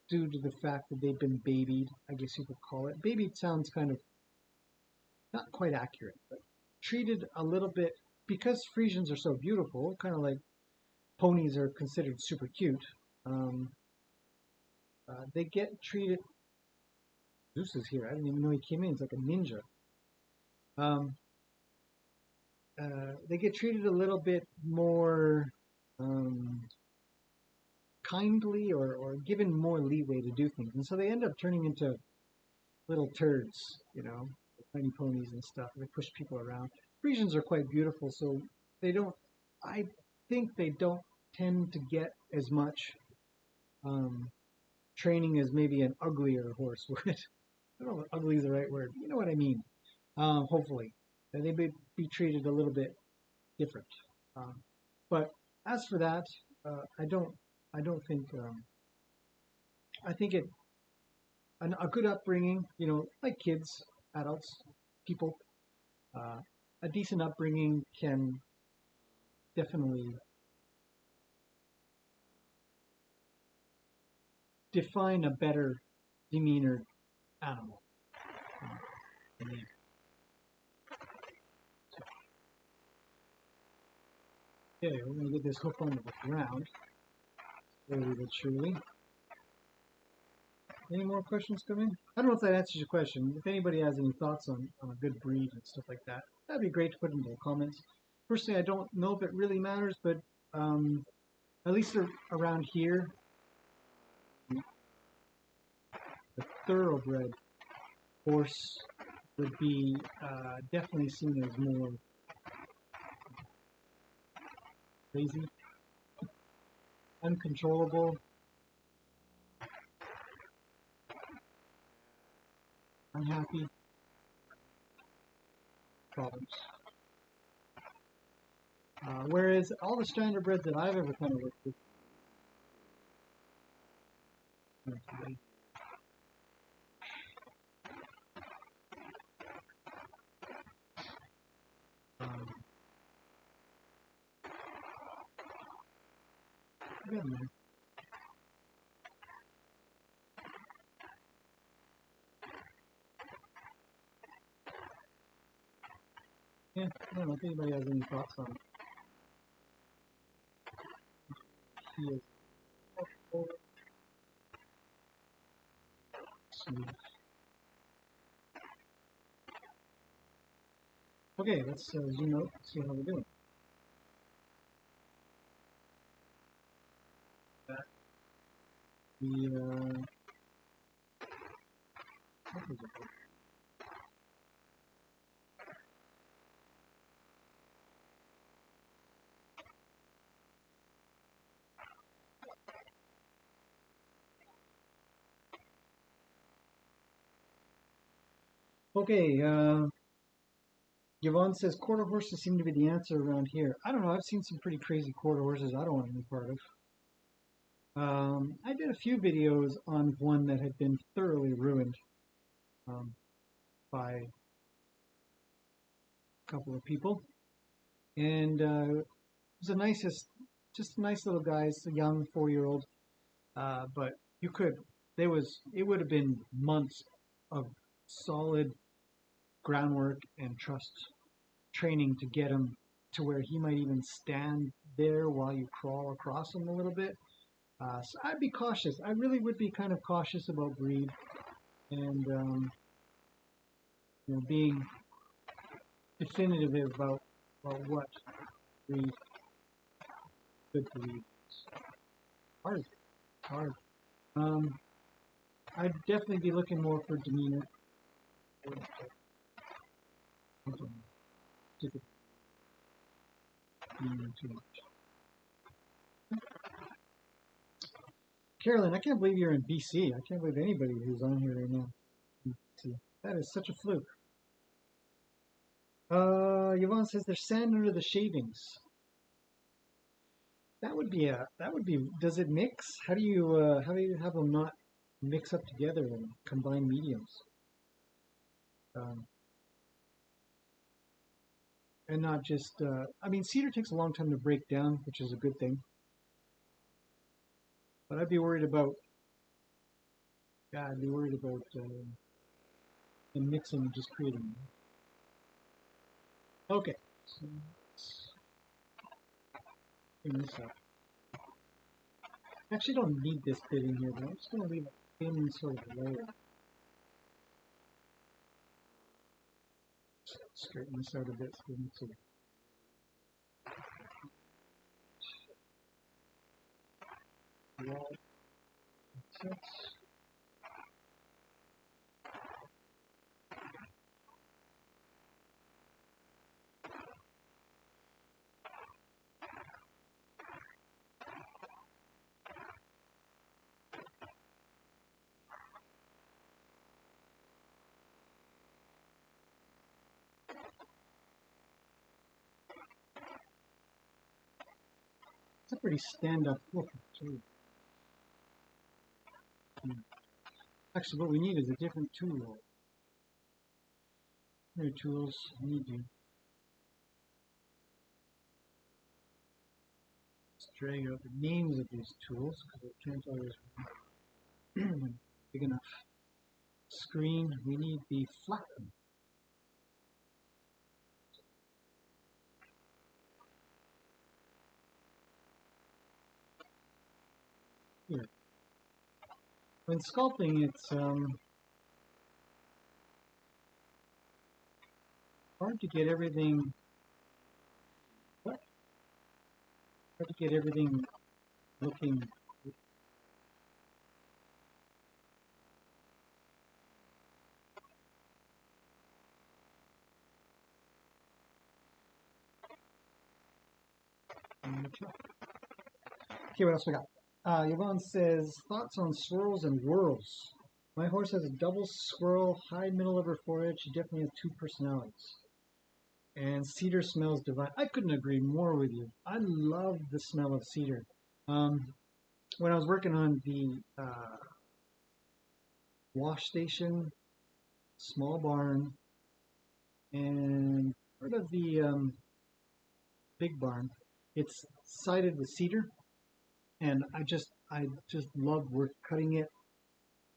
due to the fact that they've been babied, I guess you could call it. Babied sounds kind of not quite accurate, but treated a little bit because Frisians are so beautiful, kind of like ponies are considered super cute. Um, they get treated. Zeus is here. I didn't even know he came in. He's like a ninja. Um, they get treated a little bit more um, kindly or given more leeway to do things, and so they end up turning into little turds, you know, tiny ponies and stuff. They push people around. Frisians are quite beautiful, so they don't. I think they don't tend to get as much um, training as maybe an uglier horse would. I don't know if ugly is the right word. You know what I mean. Hopefully, and they may be treated a little bit different. Um, but as for that, I don't. I don't think. I think a good upbringing. You know, like kids, adults, people. Uh, a decent upbringing can definitely define a better demeanored animal. Uh, Okay, we're going to get this hook on the ground, slowly but surely. Any more questions coming? I don't know if that answers your question. If anybody has any thoughts on a good breed and stuff like that, that'd be great to put into the comments. Personally, I don't know if it really matters, but um, at least around here, the thoroughbred horse would be definitely seen as more crazy, uncontrollable, unhappy, problems. Whereas all the standardbreds that I've ever kind of worked with, um, yeah, yeah, I don't know if anybody has any thoughts on it. He is smooth. Okay, let's zoom out, see how we're doing. The okay, Yvonne says quarter horses seem to be the answer around here. I don't know. I've seen some pretty crazy quarter horses I don't want to be part of. I did a few videos on one that had been thoroughly ruined um, by a couple of people, and it was the nicest, just a nice little guy, it's a young 4-year-old. But you could, it would have been months of solid groundwork and trust training to get him to where he might even stand there while you crawl across him a little bit. So I'd be cautious. I really would be kind of cautious about breed and being definitive about what breed good breed is. Hard, hard. Um, I'd definitely be looking more for demeanor. Too much. Carolyn, I can't believe you're in BC. I can't believe anybody who's on here right now. That is such a fluke. Yvonne says there's sand under the shavings. Does it mix? How do you have them not mix up together and combine mediums? Um, and not just, I mean, cedar takes a long time to break down, which is a good thing. But I'd be worried about the mixing and just creating. Okay, so let's clean this up. I actually don't need this bit in here, but I'm just going to leave a thin sort of layer. Straighten this out a bit so we can see. It's a pretty stand-up look, too. Actually, what we need is a different tool. Here are tools. I need to drag out the names of these tools because I can't always remember. Big enough screen. We need the flatten. Here. When sculpting, it's hard to get everything. What? Hard to get everything looking. Okay, what else we got? Yvonne says, thoughts on swirls and whirls. My horse has a double swirl, high middle of her forehead. She definitely has two personalities. And cedar smells divine. I couldn't agree more with you. I love the smell of cedar. When I was working on the wash station, small barn, and part of the big barn, it's sided with cedar, and I just loved work cutting it,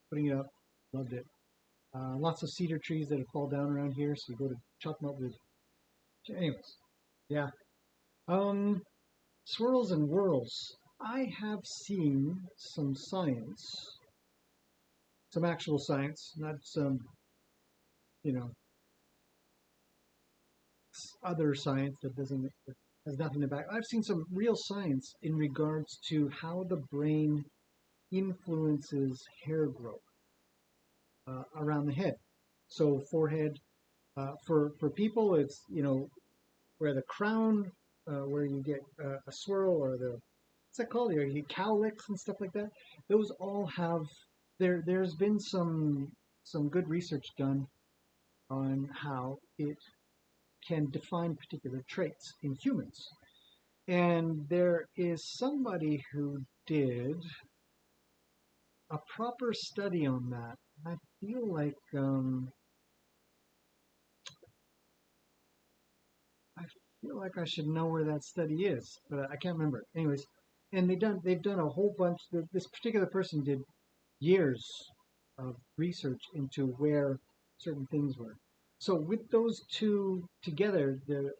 putting it up, loved it. Lots of cedar trees that fall down around here, so you go to chop them up with. Anyways, yeah. Um, Swirls and whirls. I have seen some science, some actual science, not some, you know, other science that has nothing to back. I've seen some real science in regards to how the brain influences hair growth around the head. So forehead, for people, it's where the crown, where you get a swirl or the what's that called? You get cowlicks and stuff like that. Those all have there's been some good research done on how it can define particular traits in humans. And there is somebody who did a proper study on that. I feel like I should know where that study is, but I can't remember. Anyways, and they've done a whole bunch. This particular person did years of research into where certain things were. So with those two together, the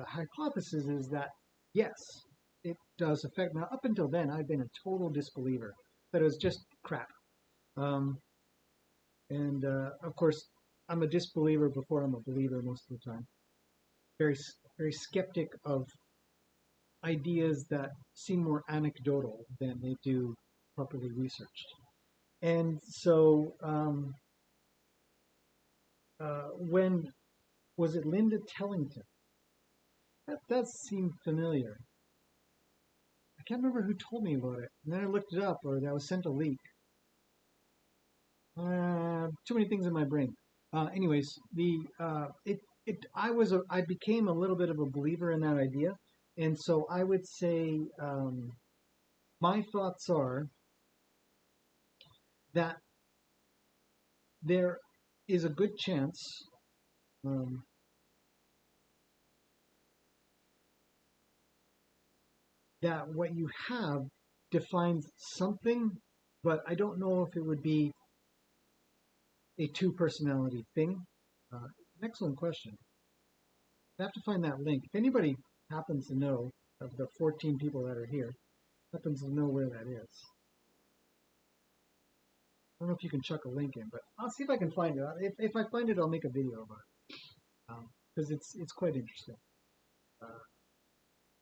hypothesis is that yes, it does affect. Now, up until then, I've been a total disbeliever that it was just crap. Um, and of course, I'm a disbeliever before I'm a believer most of the time. Very, very skeptic of ideas that seem more anecdotal than they do properly researched. And so, when was it Linda Tellington? That does seem familiar. I can't remember who told me about it. And then I looked it up, or I was sent a link. Too many things in my brain. Anyways, I became a little bit of a believer in that idea, and so I would say my thoughts are that there is a good chance um, that what you have defines something, but I don't know if it would be a two personality thing. An excellent question. I have to find that link. If anybody happens to know of the 14 people that are here, happens to know where that is. I don't know if you can chuck a link in, but I'll see if I can find it. If I find it, I'll make a video about it because it's quite interesting. Uh,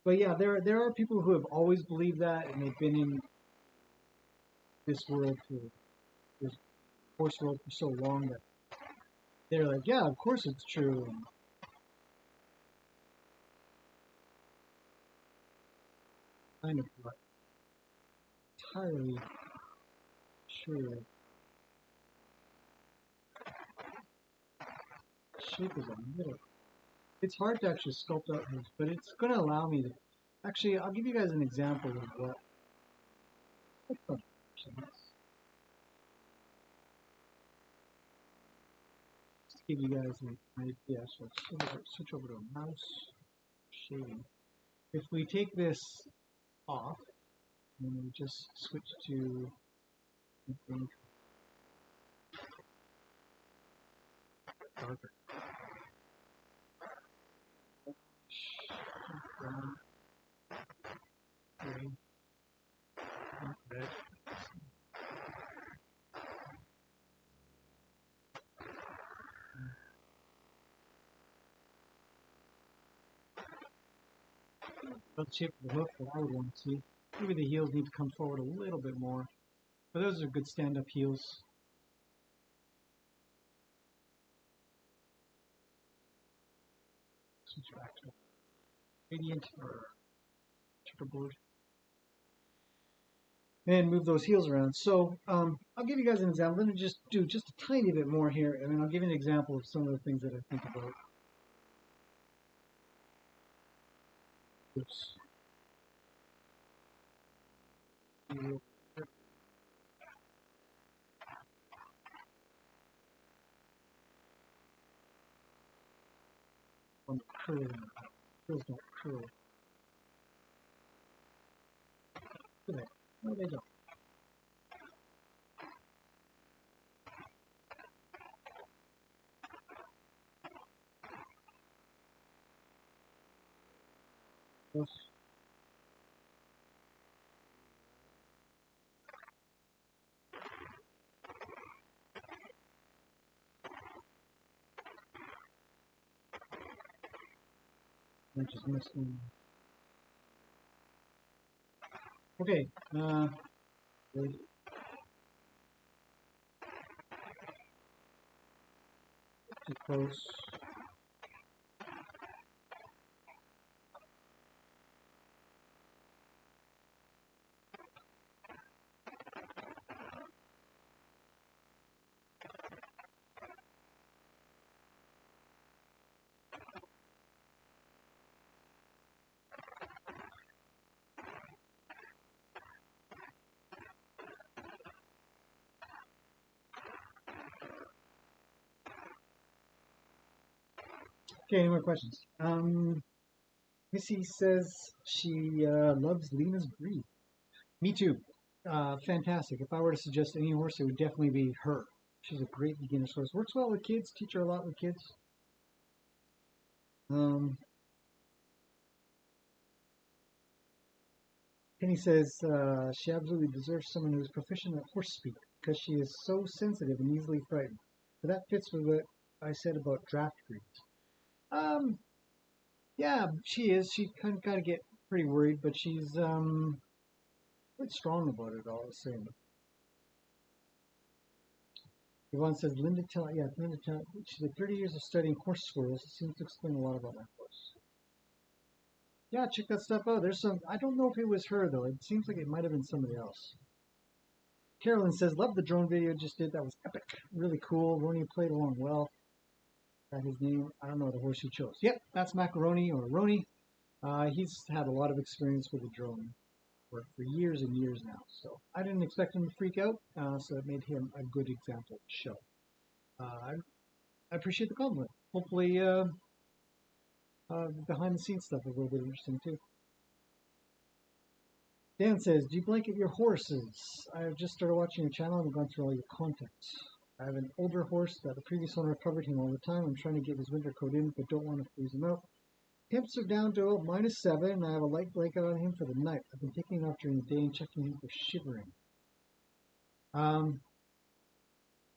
but yeah, there are people who have always believed that, and they've been in this world for this horse world for so long that they're like, yeah, of course it's true. And kind of not entirely sure. Shape is a little. It's hard to actually sculpt out hooves, but it's going to allow me to. Actually, I'll give you guys an example of what. Just give you guys an idea. So switch over to a mouse shading. If we take this off and we just switch to something darker, brown, gray, red. That's the shape of the hoof that I would want to see. Maybe the heels need to come forward a little bit more. But those are good stand-up heels. Switch back to gradient or checkerboard. And move those heels around. So I'll give you guys an example. Let me just do just a tiny bit more here, and then I'll give you an example of some of the things that I think about. Oops. On the curl, curls don't curl. Do they? No, they don't. Those are just missing. Okay. Too close. Okay, any more questions? Missy says she loves Lena's breed. Me too. Fantastic. If I were to suggest any horse, it would definitely be her. She's a great beginner's horse. Works well with kids. Teach her a lot with kids. Um, Penny says she absolutely deserves someone who is proficient at horse speak because she is so sensitive and easily frightened. But that fits with what I said about draft breeds. Um, yeah, she is. She kind of got to get pretty worried, but she's quite strong about it all the same. Yvonne says, Linda tell, she's like 30 years of studying horse schools. It seems to explain a lot about my horse. Yeah, check that stuff out. There's some, I don't know if it was her though. It seems like it might have been somebody else. Carolyn says, love the drone video you just did. That was epic. Really cool. Ronnie played along well. Got his name. I don't know the horse he chose. Yep, that's Macaroni or Roni. He's had a lot of experience with the drone for years and years now. So I didn't expect him to freak out. So it made him a good example to show. I appreciate the compliment. Hopefully, behind the scenes stuff is a little bit interesting too. Dan says, do you blanket your horses? I've just started watching your channel and gone through all your content. I have an older horse that the previous owner covered him all the time. I'm trying to get his winter coat in, but don't want to freeze him out. Temps are down to -7, and I have a light blanket on him for the night. I've been taking him out during the day and checking him for shivering.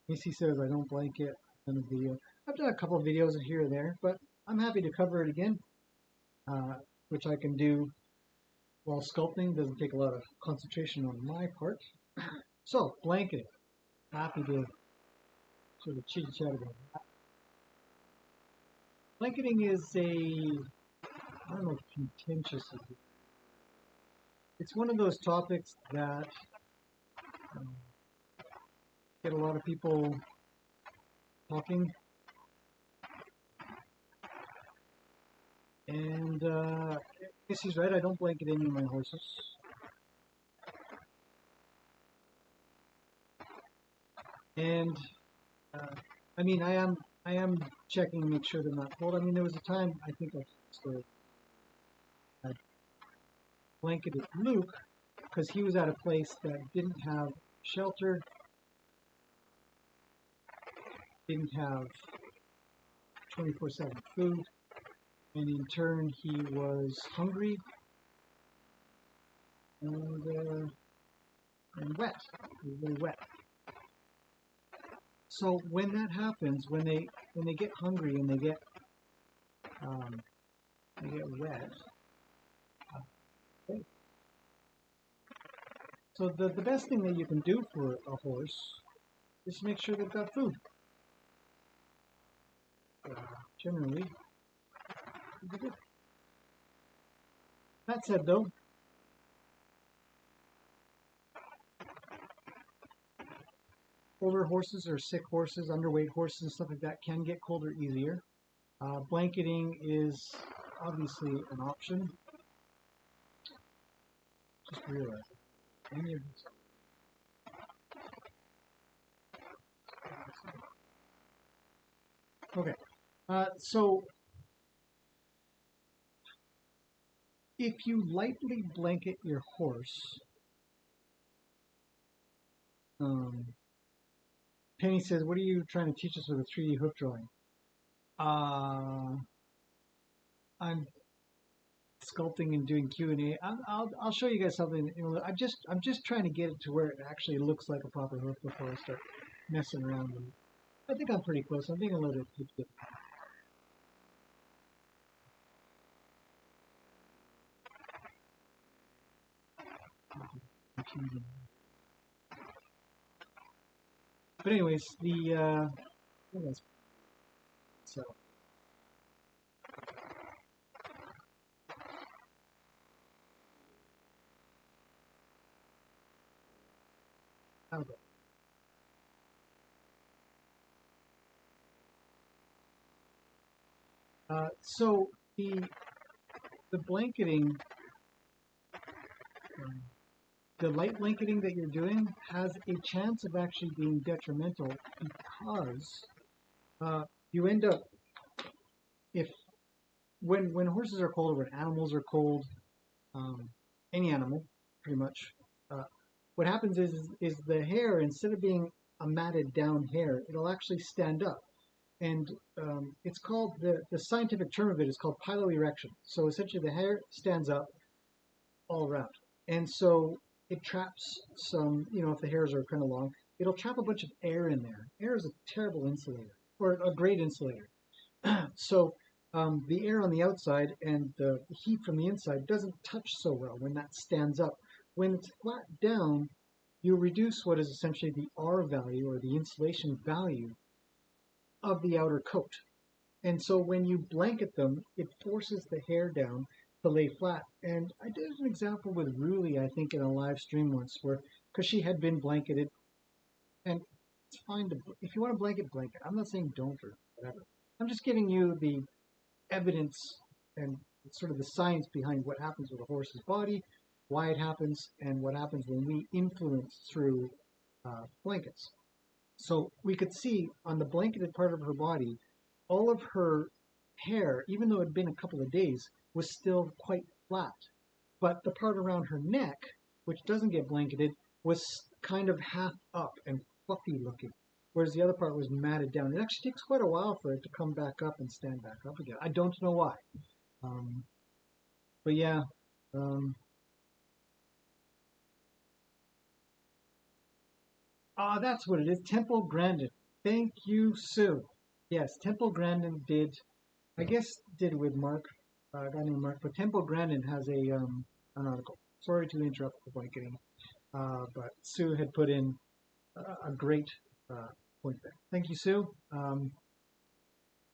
Macy says, I don't blanket. I've done a couple of videos here and there, but I'm happy to cover it again, which I can do while sculpting. Doesn't take a lot of concentration on my part. So, blanketing. Happy to sort of chit-chat about that. Blanketing is I don't know if contentious is it. It's one of those topics that get a lot of people talking. And I guess he's right, I don't blanket any of my horses. And I mean, I am checking to make sure they're not cold. I mean, there was a time, I think I blanketed Luke because he was at a place that didn't have shelter, didn't have 24/7 food, and in turn he was hungry and wet. He was really wet. So when that happens, when they get hungry and they get wet. Okay. So the best thing that you can do for a horse is to make sure they've got food. Generally, good. That said, though, older horses or sick horses, underweight horses, and stuff like that can get colder easier. Blanketing is obviously an option. Just realize any of these. Okay, so if you lightly blanket your horse, Penny says, what are you trying to teach us with a 3D hoof drawing? I'm sculpting and doing Q&A. I'll show you guys something. You know, I'm just trying to get it to where it actually looks like a proper hoof before I start messing around. And I think I'm pretty close. I'm being a little bit. But anyways, so. Okay. So the blanketing, the light blanketing that you're doing has a chance of actually being detrimental because you end up, if when horses are cold or when animals are cold, any animal pretty much, what happens is the hair, instead of being a matted down hair, it'll actually stand up. And it's called, the scientific term of it is called piloerection. So essentially the hair stands up all around. And so it traps some, you know, if the hairs are kind of long, it'll trap a bunch of air in there. Air is a terrible insulator, or a great insulator. So the air on the outside and the heat from the inside doesn't touch so well when that stands up. When it's flat down, you reduce what is essentially the R value, or the insulation value, of the outer coat. And so when you blanket them, it forces the hair down, to lay flat. And I did an example with Ruli, I think, in a live stream once, where because she had been blanketed, and it's fine to if you want to blanket. I'm not saying don't or whatever. I'm just giving you the evidence and sort of the science behind what happens with a horse's body, why it happens, and what happens when we influence through blankets. So we could see on the blanketed part of her body, all of her hair, even though it had been a couple of days, was still quite flat. But the part around her neck, which doesn't get blanketed, was kind of half up and fluffy looking, whereas the other part was matted down. It actually takes quite a while for it to come back up and stand back up again. I don't know why. Um, but yeah, um, that's what it is. Temple Grandin. Thank you, Sue. Yes, Temple Grandin did. I guess did with Mark, a guy named Mark. But Temple Grandin has an article. Sorry to interrupt the blanketing, but Sue had put in a great point there. Thank you, Sue.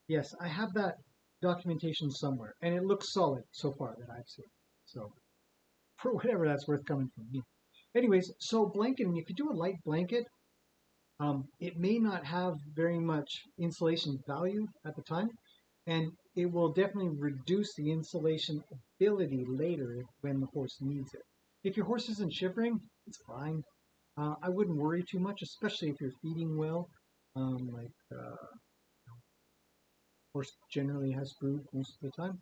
Yes, I have that documentation somewhere, and it looks solid so far that I've seen. So for whatever that's worth coming from me. Anyways, so blanketing, if you do a light blanket, it may not have very much insulation value at the time, and it will definitely reduce the insulation ability later when the horse needs it. If your horse isn't shivering, it's fine. I wouldn't worry too much, especially if you're feeding well. Like horse generally has food most of the time.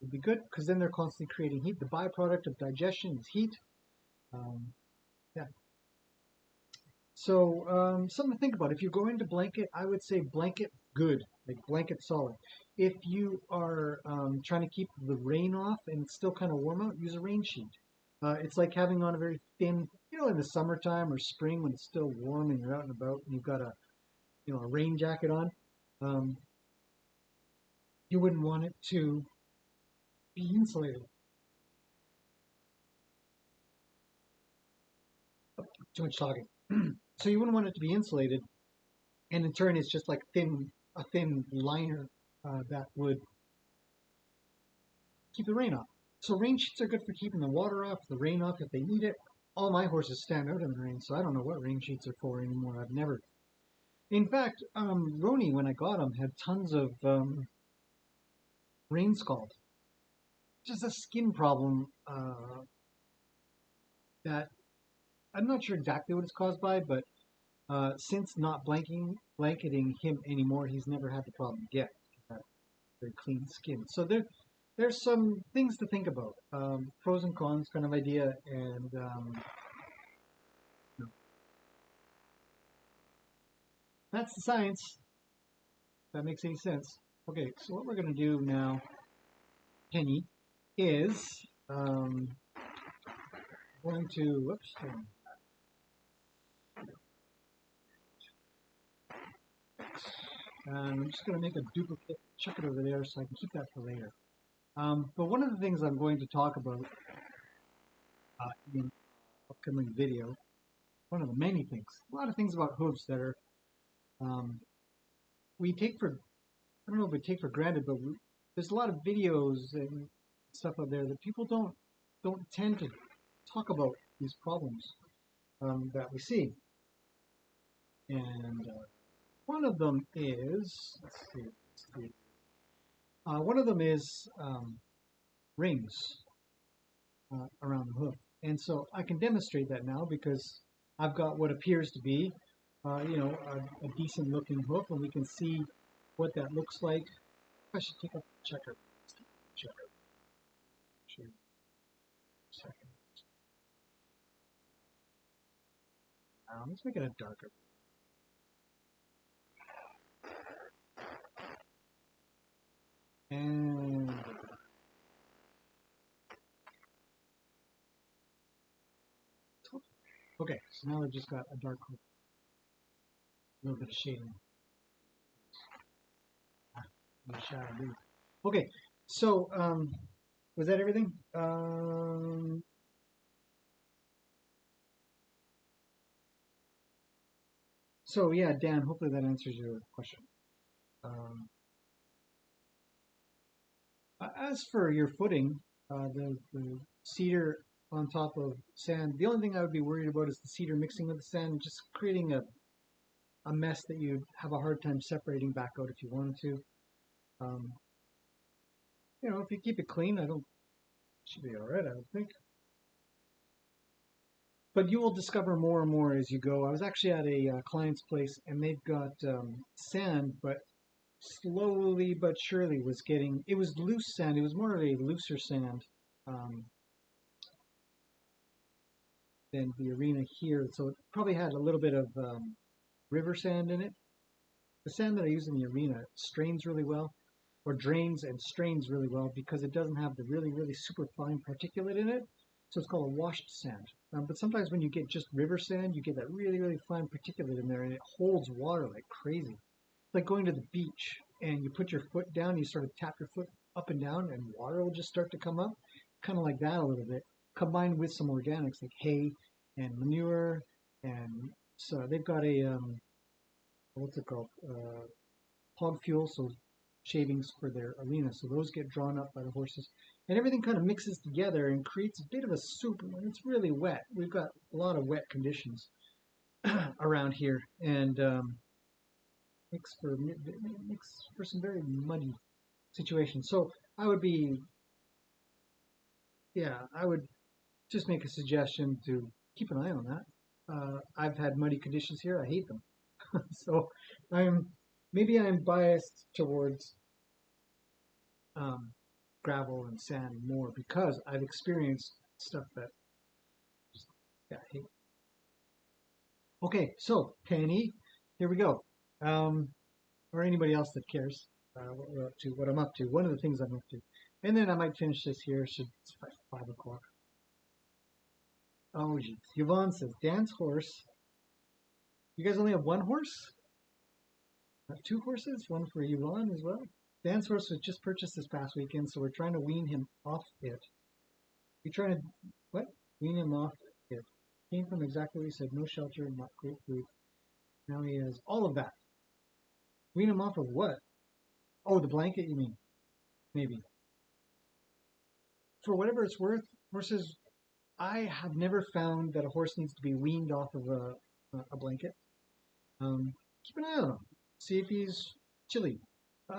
It'd be good because then they're constantly creating heat. The byproduct of digestion is heat. Um, yeah. So something to think about. If you're going to blanket, I would say blanket good, like blanket solid. If you are trying to keep the rain off and it's still kind of warm out, use a rain sheet. It's like having on a very thin, in the summertime or spring when it's still warm and you're out and about and you've got a rain jacket on. Um, you wouldn't want it to be insulated. Too much talking. So you wouldn't want it to be insulated, and in turn, it's just like a thin liner that would keep the rain off. So rain sheets are good for keeping the water off, the rain off if they need it. All my horses stand out in the rain, so I don't know what rain sheets are for anymore. I've never. In fact, Roni, when I got him, had tons of rain scald. Just a skin problem that I'm not sure exactly what it's caused by, but since not blanketing him anymore, he's never had the problem again. He's got very clean skin. So there's some things to think about. Pros and cons kind of idea, and that's the science. If that makes any sense. Okay, so what we're going to do now, Penny, is going to, whoops, I'm just going to make a duplicate, chuck it over there so I can keep that for later. But one of the things I'm going to talk about in upcoming video, one of the many things, a lot of things about hooves that are we take for, I don't know if we take for granted, but there's a lot of videos and stuff out there that people don't tend to talk about these problems that we see. And one of them is, let's see one of them is rings around the hoof. And so I can demonstrate that now because I've got what appears to be, a decent looking hoof, and we can see what that looks like. I should take a checker. Checker. Sure. Second. Let's make it a darker. And okay, so now we've just got a dark hoof. A little bit of shading. Okay, so was that everything? So yeah, Dan, hopefully that answers your question. As for your footing, The cedar on top of sand. The only thing I would be worried about is the cedar mixing with the sand and just creating a mess that you'd have a hard time separating back out if you wanted to. Um, if you keep it clean, I don't should be all right, I would think. But you will discover more and more as you go. I was actually at a client's place, and they've got sand, but slowly but surely was getting. It was loose sand. It was more of a looser sand um, than the arena here, so it probably had a little bit of river sand in it. The sand that I use in the arena strains really well, or drains and strains really well because it doesn't have the really, really super fine particulate in it. So it's called a washed sand. But sometimes when you get just river sand, you get that really, really fine particulate in there and it holds water like crazy. It's like going to the beach and you put your foot down, you sort of tap your foot up and down and water will just start to come up. Kind of like that a little bit, combined with some organics like hay and manure. And so they've got a, what's it called? Hog fuel, so shavings for their arena. So those get drawn up by the horses. And everything kind of mixes together and creates a bit of a soup. It's really wet. We've got a lot of wet conditions around here, and makes for some very muddy situations. So I would be, yeah, I would just make a suggestion to keep an eye on that. I've had muddy conditions here. I hate them. So I'm maybe I'm biased towards um, gravel and sand more because I've experienced stuff that just, yeah, I hate. Okay, so Penny, here we go. Um, or anybody else that cares what we're up to, what I'm up to. One of the things I'm up to, and then I might finish this here. Should it's 5 o'clock. Oh, geez. Yvonne says dance horse. You guys only have one horse? Have two horses? One for Yvonne as well. Dance horse was just purchased this past weekend, so we're trying to wean him off it. You trying to what? Wean him off it. Came from exactly what you said. No shelter, not great food. Now he has all of that. Wean him off of what? Oh, the blanket, you mean? Maybe. For whatever it's worth, horses. I have never found that a horse needs to be weaned off of a blanket. Keep an eye on him. See if he's chilly.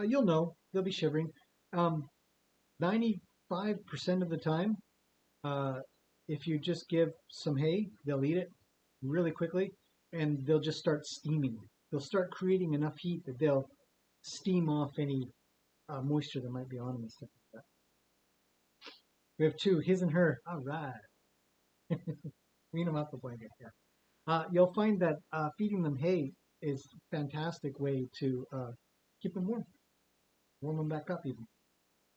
You'll know. They'll be shivering. 95% of the time, uh, if you just give some hay, they'll eat it really quickly, and they'll just start steaming. They'll start creating enough heat that they'll steam off any moisture that might be on them and stuff like that. We have two, his and her. All right. Wean them off the blanket. Yeah. You'll find that feeding them hay is a fantastic way to keep them warm them back up even.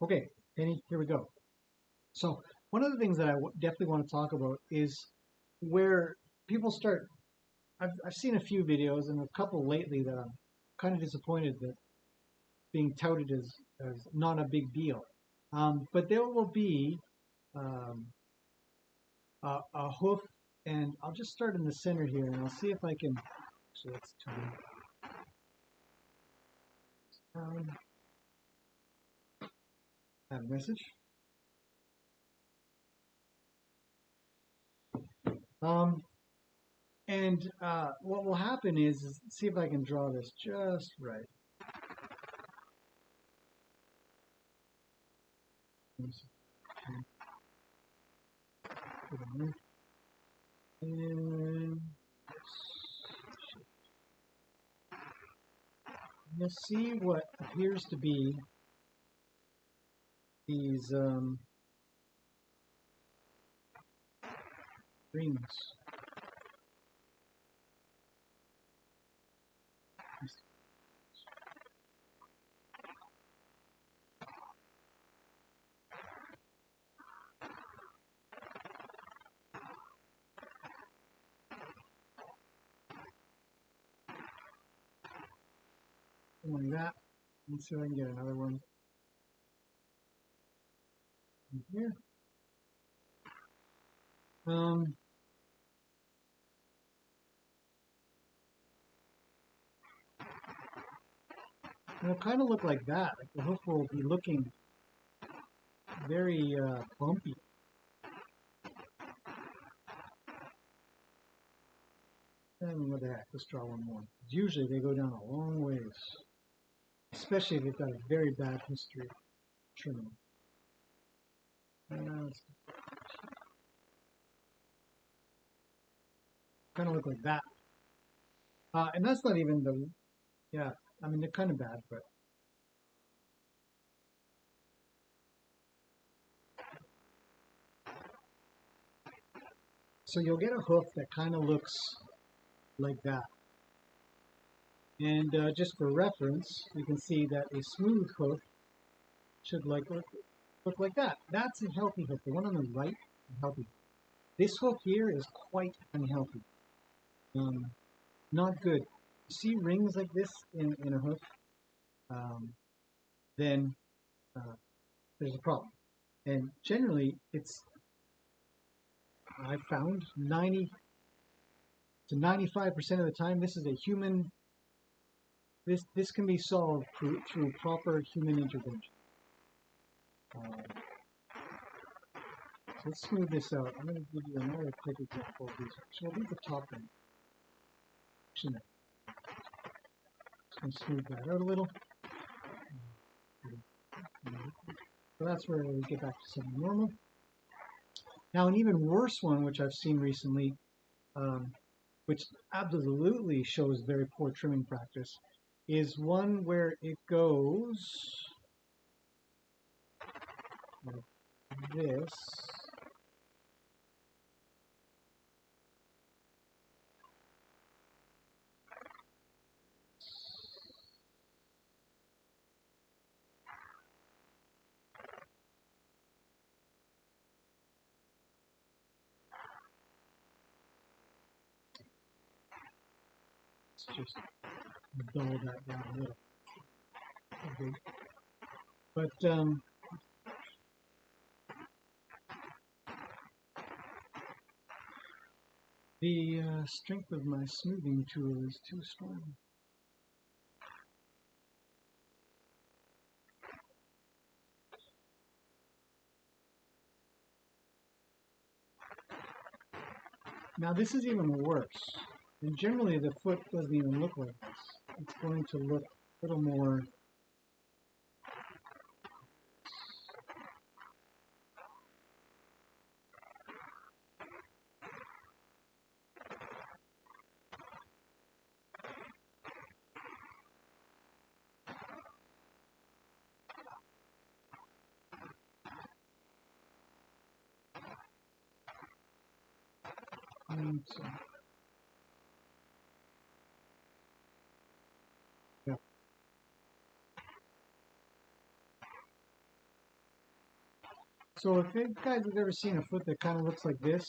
Okay, Penny, here we go. So one of the things that I definitely want to talk about is where people start. I've seen a few videos and a couple lately that I'm kind of disappointed that being touted as not a big deal. But there will be um, a hoof, and I'll just start in the center here, and I'll see if I can. Actually, that's too big. Have a message. Um, and what will happen is see if I can draw this just right. And you'll see what appears to be these rings. Something like that. Let's see if I can get another one in here. It'll kind of look like that. Like the hoof will be looking very bumpy. And what the heck, let's draw one more. Usually they go down a long ways, especially if they've got a very bad history of trimming. It's kind of look like that. And that's not even the, yeah, I mean, they're kind of bad, but. So you'll get a hoof that kind of looks like that. And just for reference, you can see that a smooth hoof should look like that. That's a healthy hoof. The one on the right is healthy. This hoof here is quite unhealthy. Not good. You see rings like this in a hoof, then there's a problem. And generally, I found 90 to 95% of the time, this is a human. This can be solved through proper human intervention. So let's smooth this out. I'm going to give you another quick example of these. So I'll leave the top one. Just going to smooth that out a little. So that's where we get back to something normal. Now an even worse one, which I've seen recently, which absolutely shows very poor trimming practice, is one where it goes like this. Let's just dull that down a little. Okay. But the strength of my smoothing tool is too strong. Now this is even worse. And generally the foot doesn't even look like this. It's going to look a little more so, yeah. So if you guys have ever seen a foot that kind of looks like this,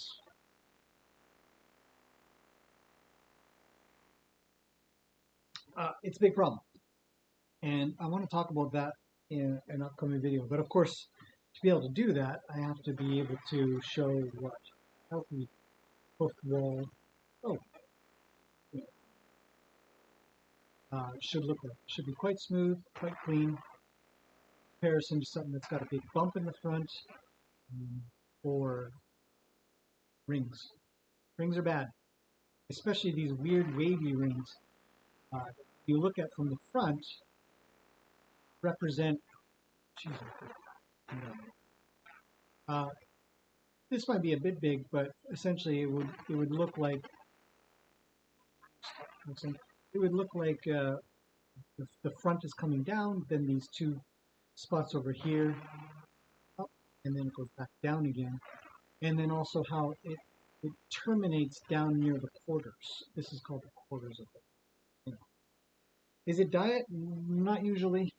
it's a big problem. And I want to talk about that in an upcoming video. But of course, to be able to do that, I have to be able to show what healthy hoof wall should look like. It should be quite smooth, quite clean. Comparison to something that's got a big bump in the front, or rings. Rings are bad, especially these weird wavy rings. You look at from the front, represent. This might be a bit big, but essentially it would look like the front is coming down, then these two spots over here, up, and then it goes back down again, and then also how it terminates down near the quarters. This is called the quarters of it. You know. Is it diet? Not usually.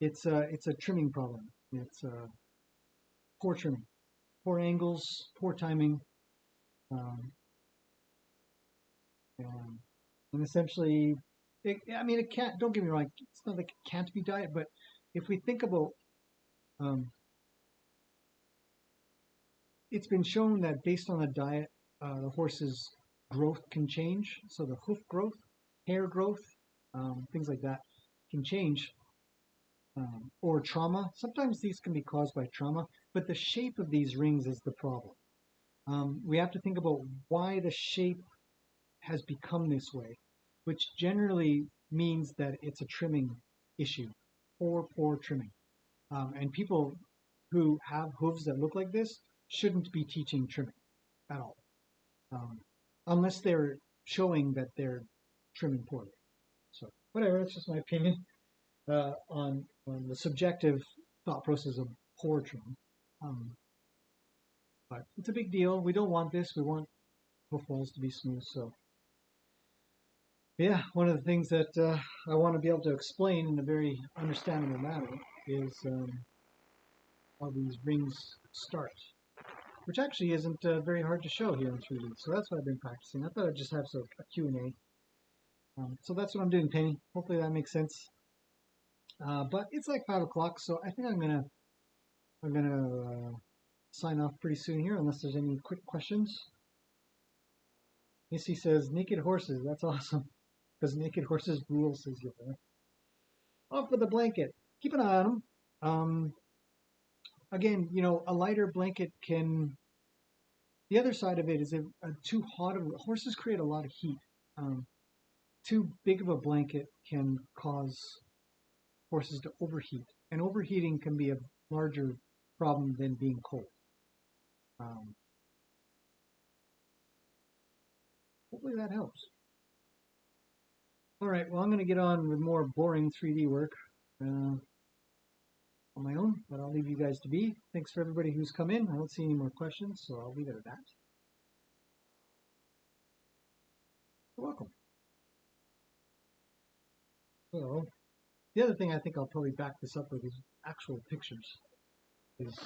It's a trimming problem. It's poor trimming, poor angles, poor timing, and essentially, I mean, it can't. Don't get me wrong. It's not like it can't be diet, but if we think about, it's been shown that based on the diet, the horse's growth can change. So the hoof growth, hair growth, things like that can change. or trauma. Sometimes these can be caused by trauma, but the shape of these rings is the problem. We have to think about why the shape has become this way, which generally means that it's a trimming issue, poor trimming. And people who have hooves that look like this shouldn't be teaching trimming at all, um, unless they're showing that they're trimming poorly. So whatever, it's just my opinion on the subjective thought process of poor trimming. Um, but it's a big deal. We don't want this. We want hoof walls to be smooth. So yeah, one of the things that I want to be able to explain in a very understandable manner is how these rings start, which actually isn't very hard to show here in 3D. So that's what I've been practicing. I thought I'd just have a Q&A. So that's what I'm doing, Penny. Hopefully that makes sense. But it's like 5 o'clock, so I think I'm gonna sign off pretty soon here, unless there's any quick questions. Missy says naked horses. That's awesome, because naked horses rule, says you. Off with the blanket. Keep an eye on them. Again, you know, a lighter blanket can. The other side of it is if too hot of horses create a lot of heat. Too big of a blanket can cause horses to overheat, and overheating can be a larger problem than being cold. Hopefully that helps. All right, well, I'm going to get on with more boring 3D work on my own, but I'll leave you guys to be. Thanks for everybody who's come in. I don't see any more questions, so I'll leave it at that. You're welcome. So, the other thing I think I'll probably back this up with is actual pictures. Is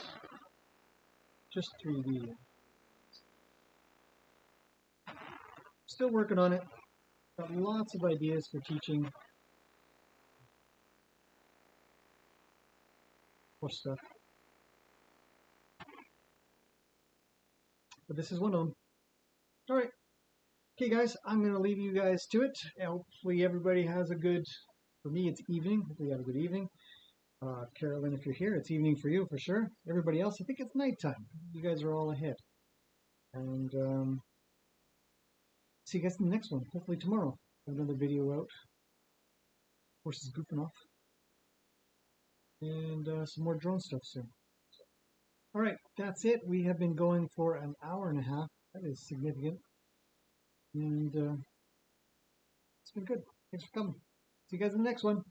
just 3D. Still working on it. Got lots of ideas for teaching more stuff. But this is one of them. All right. Okay, guys, I'm going to leave you guys to it. Hopefully everybody has a good, for me, it's evening. Hopefully you have a good evening. Carolyn, if you're here, it's evening for you for sure. Everybody else, I think it's nighttime. You guys are all ahead. And see you guys in the next one. Hopefully tomorrow. Another video out. Horses goofing off. And some more drone stuff soon. All right, that's it. We have been going for an hour and a half. That is significant. And it's been good. Thanks for coming. See you guys in the next one.